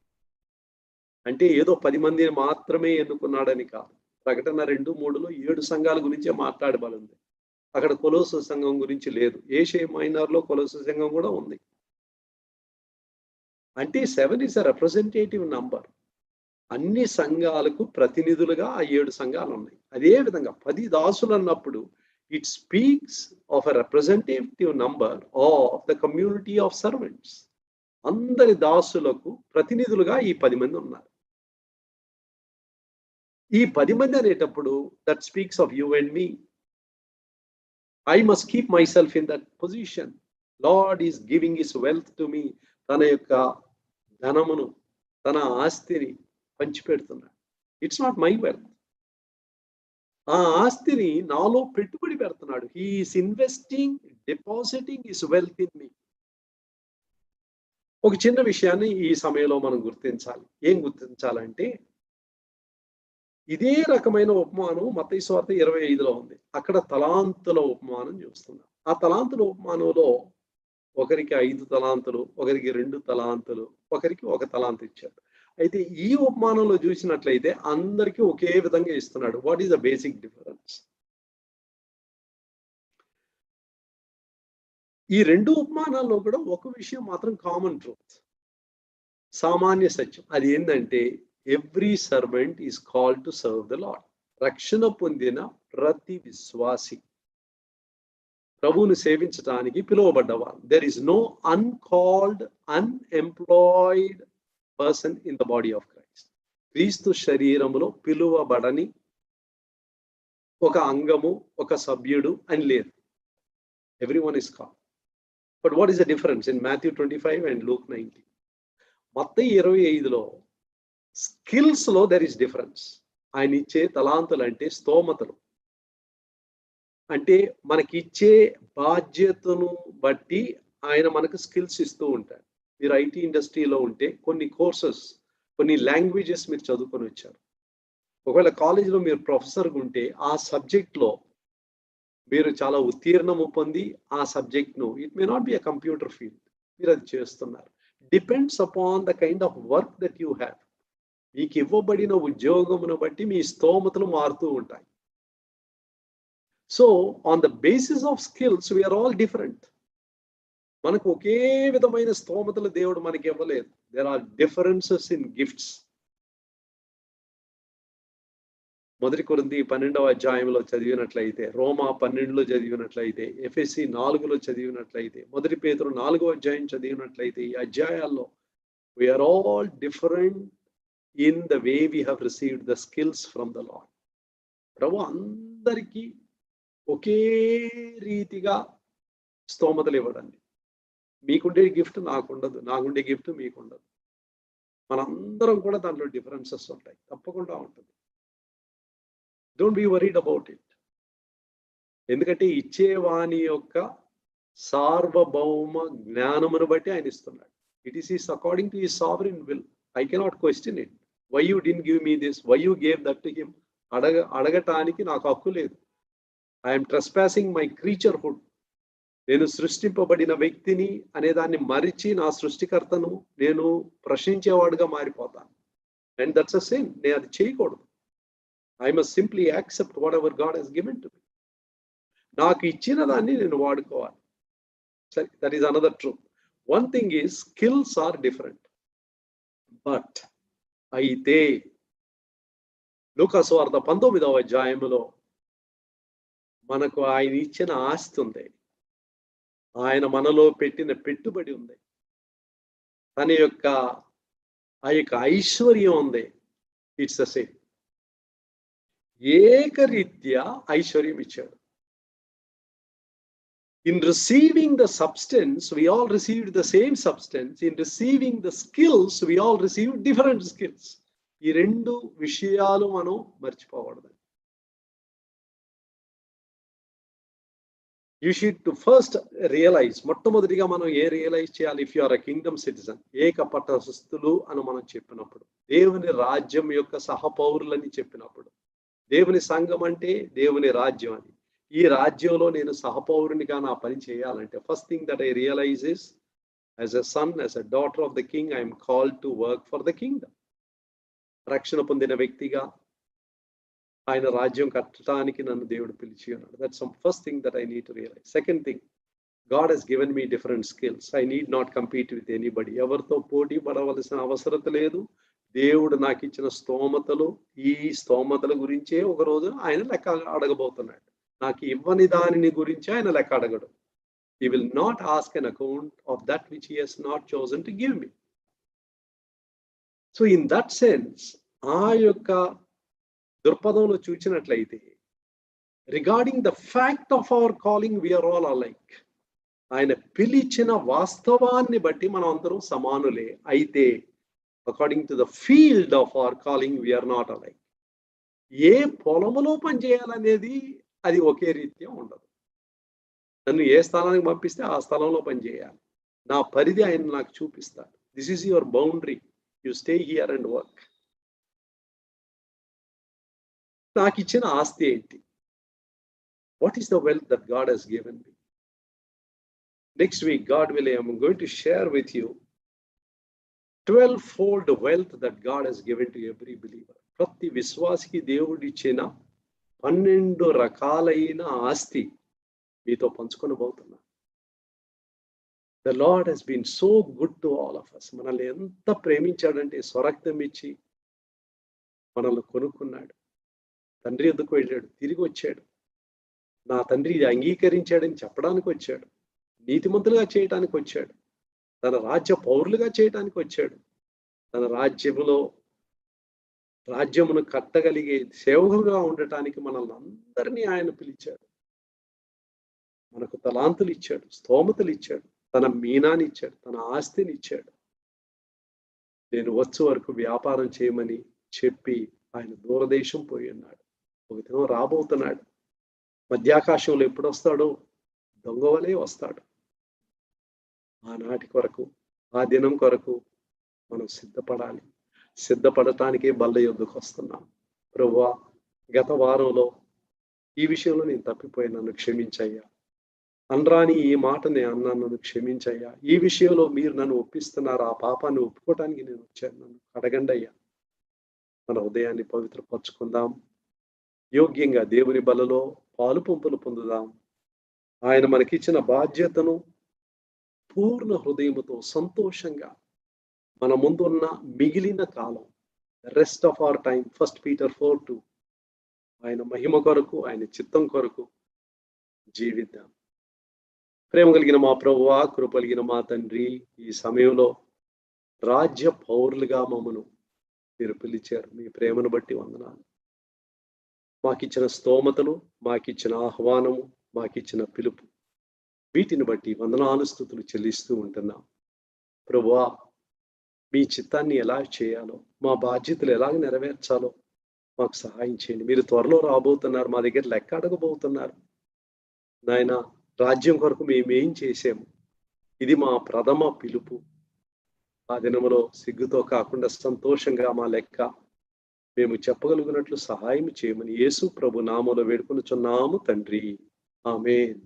అంటే ఏదో 10 మందిని మాత్రమే ఎన్నుకున్నాడని కాదు. ప్రకటన 2:3లో 7 సంఘాల గురించే మాట్లాడబడింది. అక్కడ కొలోసు సంఘం గురించి లేదు. ఏషియా మైనర్లో కొలోసు సంఘం కూడా ఉంది. అంటే 7 ఇస్ ఎ రిప్రజెంటేటివ్ నంబర్. అన్ని సంఘాలకు ప్రతినిధులుగా ఆ 7 సంఘాలు ఉన్నాయి. అదే విధంగా 10 దాసులు అన్నప్పుడు it speaks of a representative number of the community of servants. అందరి దాసులకు ప్రతినిధులుగా ఈ 10 మంది ఉన్నారు. ఈ 10 మంది అనేటప్పుడు that speaks of you and me. I must keep myself in that position. Lord is giving his wealth to me. తన యొక్క ధనమును, తన ఆస్తిని పంచిపెడుతున్నాడు. It's not my wealth. ఆ ఆస్తిని నాలో పెట్టుబడి పెడుతున్నాడు. He is investing, depositing his wealth in me. ఒక చిన్న విషయాన్ని ఈ సమయంలో మనం గుర్తించాలి. ఏం గుర్తించాలంటే, ఇదే రకమైన ఉపమానం మత్తయి సువార్త 25లో ఉంది. అక్కడ తలాంతుల ఉపమానం చూస్తున్నాం. ఆ తలాంతుల ఉపమానంలో ఒకరికి 5 తలాంతులు, ఒకరికి 2 తలాంతులు, ఒకరికి 1 తలాంతు ఇచ్చాడు. అయితే ఈ ఉపమానంలో చూసినట్లయితే అందరికీ ఒకే విధంగా ఇస్తున్నాడు. What is the basic difference? ఈ 2 ఉపమానాల్లో కూడా ఒక విషయం మాత్రం కామన్ ట్రూత్, సామాన్య సత్యం. అది ఏంటంటే every servant is called to serve the Lord. రక్షణ పొందిన ప్రతి విశ్వాసి ప్రభువును సేవించడానికి పిలువబడ్డవారు. There is no uncalled, unemployed person in the body of Christ. క్రీస్తు శరీరములో పిలువబడని ఒక అంగము, ఒక సభ్యుడు అని లేదు. Everyone is called. But what is the difference in Matthew 25 and Luke 19? మత్తయి 25లో స్కిల్స్ లో దెర్ ఇస్ డిఫరెన్స్. ఆయన ఇచ్చే తలాంతులు అంటే స్తోమతలు, అంటే మనకిచ్చే బాధ్యతను బట్టి ఆయన మనకు స్కిల్స్ ఇస్తూ ఉంటాడు. మీరు ఐటీ ఇండస్ట్రీలో ఉంటే కొన్ని కోర్సెస్, కొన్ని లాంగ్వేజెస్ మీరు చదువుకొని వచ్చారు. ఒకవేళ కాలేజీలో మీరు ప్రొఫెసర్గా ఉంటే ఆ సబ్జెక్ట్లో మీరు చాలా ఉత్తీర్ణము పొంది ఆ సబ్జెక్ట్ను, it may not be a computer field, మీరు అది చేస్తున్నారు. Depends upon the kind of work that you have. మీకు ఇవ్వబడిన ఉద్యోగమును బట్టి మీ స్తోమతలు మారుతూ ఉంటాయి. So on the basis of skills we are all different. మనకు ఒకే విధమైన స్తోమతలు దేవుడు మనకి ఇవ్వలేదు. There are differences in gifts. 1 కొరింథీ 12వ అధ్యాయంలో చదివినట్లయితే, రోమా 12లో చదివినట్లయితే, ఎఫెసీ 4లో చదివినట్లయితే, 1 పేతురు 4వ అధ్యాయం చదివినట్లయితే, ఈ అధ్యాయాల్లో we are all different in the way we have received the skills from the Lord. ప్రభు అందరికీ ఒకే రీతిగా స్తోమతలు ఇవ్వడండి. మీకుండే గిఫ్ట్ నాకుండదు, నాకుండే గిఫ్ట్ మీకుండదు. మనందరం కూడా దాంట్లో డిఫరెన్సెస్ ఉంటాయి, తప్పకుండా ఉంటుంది. Don't be worried about it. ఎందుకంటే ఇచ్చేవాని యొక్క సార్వభౌమ జ్ఞానమును బట్టి ఆయన ఇస్తున్నాడు. It is is according to his sovereign will. I cannot question it. Why you didn't give me this, why you gave that to him. అడగటానికి నాకు హక్కు లేదు. I'm trespassing my creaturehood. నేను సృష్టింపబడిన వ్యక్తిని అనే దాన్ని మరిచి నా సృష్టికర్తను నేను ప్రశ్నించేవాడుగా మారిపోతాను. And that's a sin. నేను అది చేయకూడదు. I must simply accept whatever God has given to me. నాకు ఇచ్చిన దాన్ని నేను వాడుకోవాలి. సరే, that is another truth. One thing is skills are different. But అయితే లూకా సువార్త 19వ అధ్యాయంలో మనకు ఆయన ఇచ్చిన ఆస్తి ఉంది, ఆయన మనలో పెట్టిన పెట్టుబడి ఉంది, తన యొక్క ఆ యొక్క ఐశ్వర్యం ఉంది. It's the same. ఏకరీత్యా ఐశ్వర్యం ఇచ్చాడు. In receiving the substance, we all received the same substance. In receiving the skills, we all received different skills. ఈ 2 విషయాలు మనం మర్చిపోకూడదు. You should to first realize, మొట్టమొదటిగా మనం రియలైజ్ చేయాలి, if you are a kingdom citizen, ఏక పట్టణస్థులు అని మనం చెప్పినప్పుడు, దేవుని రాజ్యం యొక్క సహపౌరులని చెప్పినప్పుడు, దేవుని సంఘం అంటే దేవుని రాజ్యం అని. ఈ రాజ్యంలో నేను సహపౌరునిగా నా పని చేయాలంటే, first thing that I realise is, as a son, as a daughter of the king, I'm called to work for the kingdom. రక్షణ పొందిన వ్యక్తిగా ఆయన రాజ్యం కట్టడానికి నన్ను దేవుడు పిలిచి ఉన్నాడు. That's first thing that I need to realise. Second thing, God has given me different skills. I need not compete with anybody. ఎవరితో పోటీ పడవలసిన అవసరం లేదు. దేవుడు నాకు ఇచ్చిన స్తోమతలు, ఈ స్తోమతల గురించే ఒక రోజు ఆయన లెక్క అడగబోతున్నాడు. నాకు ఇవ్వని దానిని గురించి ఆయన లెక్క అడగడు. He will not ask an account of that which he has not chosen to give me. So in that sense, ఆ యొక్క దృక్పథంలో చూసినట్లయితే, regarding the fact of our calling we are all alike. ఆయన పిలిచిన వాస్తవాన్ని బట్టి మనం అందరం సమానులే. అయితే according to the field of our calling we are not alike. ఏ పొలములో పనిచేయాలనేది అది ఒకే రీత్యా ఉండదు. నన్ను ఏ స్థలానికి పంపిస్తే ఆ స్థలంలో పనిచేయాలి. నా పరిధి ఆయన నాకు చూపిస్తాడు. This is your boundary. You stay here and work. నాకు ఇచ్చిన ఆస్తి ఏంటి? What is the wealth that God has given me? Next week God will I am going to share with you 12-fold wealth that God has given to every believer. ప్రతి విశ్వాసికి దేవుడిచ్చిన 12 రకాలైన ఆస్తి మీతో పంచుకొనబోతున్నా. The Lord has been so good to all of us. మనల్ని ఎంత ప్రేమించాడంటే స్వరక్తం ఇచ్చి మనల్ని కొనుక్కున్నాడు. తండ్రి ఎద్దుకు వెళ్ళాడు, తిరిగి వచ్చాడు. నా తండ్రి ఇది అంగీకరించాడని చెప్పడానికి వచ్చాడు. నీతిమంతులుగా చేయడానికి వచ్చాడు. తన రాజ్య పౌరులుగా చేయడానికి వచ్చాడు. తన రాజ్యమును కట్టగలిగే సేవకులుగా ఉండటానికి మనల్ని అందరినీ ఆయన పిలిచాడు. మనకు తలాంతులు ఇచ్చాడు, స్తోమతలు ఇచ్చాడు, తన మీనాన్ని ఇచ్చాడు, తన ఆస్తిని ఇచ్చాడు. నేను వచ్చే వరకు వ్యాపారం చేయమని చెప్పి ఆయన దూరదేశం పోయి ఉన్నాడు. ఒక దినం రాబోతున్నాడు. మధ్యాకాశంలో ఎప్పుడు వస్తాడో దొంగవలే వస్తాడు. ఆనాటి కొరకు, ఆ దినం కొరకు మనం సిద్ధపడాలి. సిద్ధపడటానికే బల్ల యొద్దకు వస్తున్నాం. ప్రభువా, గత వారంలో ఈ విషయంలో నేను తప్పిపోయి నన్ను క్షమించయ్యా. అనరాని ఈ మాట నేను అన్నాను, నన్ను క్షమించయ్యా. ఈ విషయంలో మీరు నన్ను ఒప్పిస్తున్నారు, ఆ పాపాన్ని ఒప్పుకోవటానికి నేను వచ్చాను, నన్ను అడగండి అయ్యా. మన ఉదయాన్ని పవిత్రపరచుకుందాం. యోగ్యంగా దేవుని బలలో పాలు పంపులు పొందుదాం. ఆయన మనకిచ్చిన బాధ్యతను పూర్ణ హృదయముతో సంతోషంగా మన ముందున్న మిగిలిన కాలం, rest of our time, 1 Peter 4:2, ఆయన మహిమ కొరకు, ఆయన చిత్తం కొరకు జీవిద్దాం. ప్రేమ కలిగిన మా ప్రభువా, కృప కలిగిన మా తండ్రి, ఈ సమయంలో రాజ్య పౌరులుగా మమ్మను మీరు పిలిచారు. మీ ప్రేమను బట్టి వందనాలు. మాకిచ్చిన స్తోమతలు, మాకిచ్చిన ఆహ్వానము, మాకిచ్చిన పిలుపు, వీటిని బట్టి వందనాలు స్తుతులు చెల్లిస్తూ ఉంటున్నాం. ప్రభువా, మీ చిత్తాన్ని ఎలా చేయాలో, మా బాధ్యతలు ఎలాగ నెరవేర్చాలో మాకు సహాయం చేయండి. మీరు త్వరలో రాబోతున్నారు, మా దగ్గర లెక్క అడగబోతున్నారు. నాయన, రాజ్యం కొరకు మేమేం చేసాము, ఇది మా ప్రథమ పిలుపు. ఆ దినములో సిగ్గుతో కాకుండా సంతోషంగా మా లెక్క మేము చెప్పగలుగునట్లు సహాయం చేయమని యేసు ప్రభు నామములో వేడుకొనుచున్నాము తండ్రి. ఆమేన్.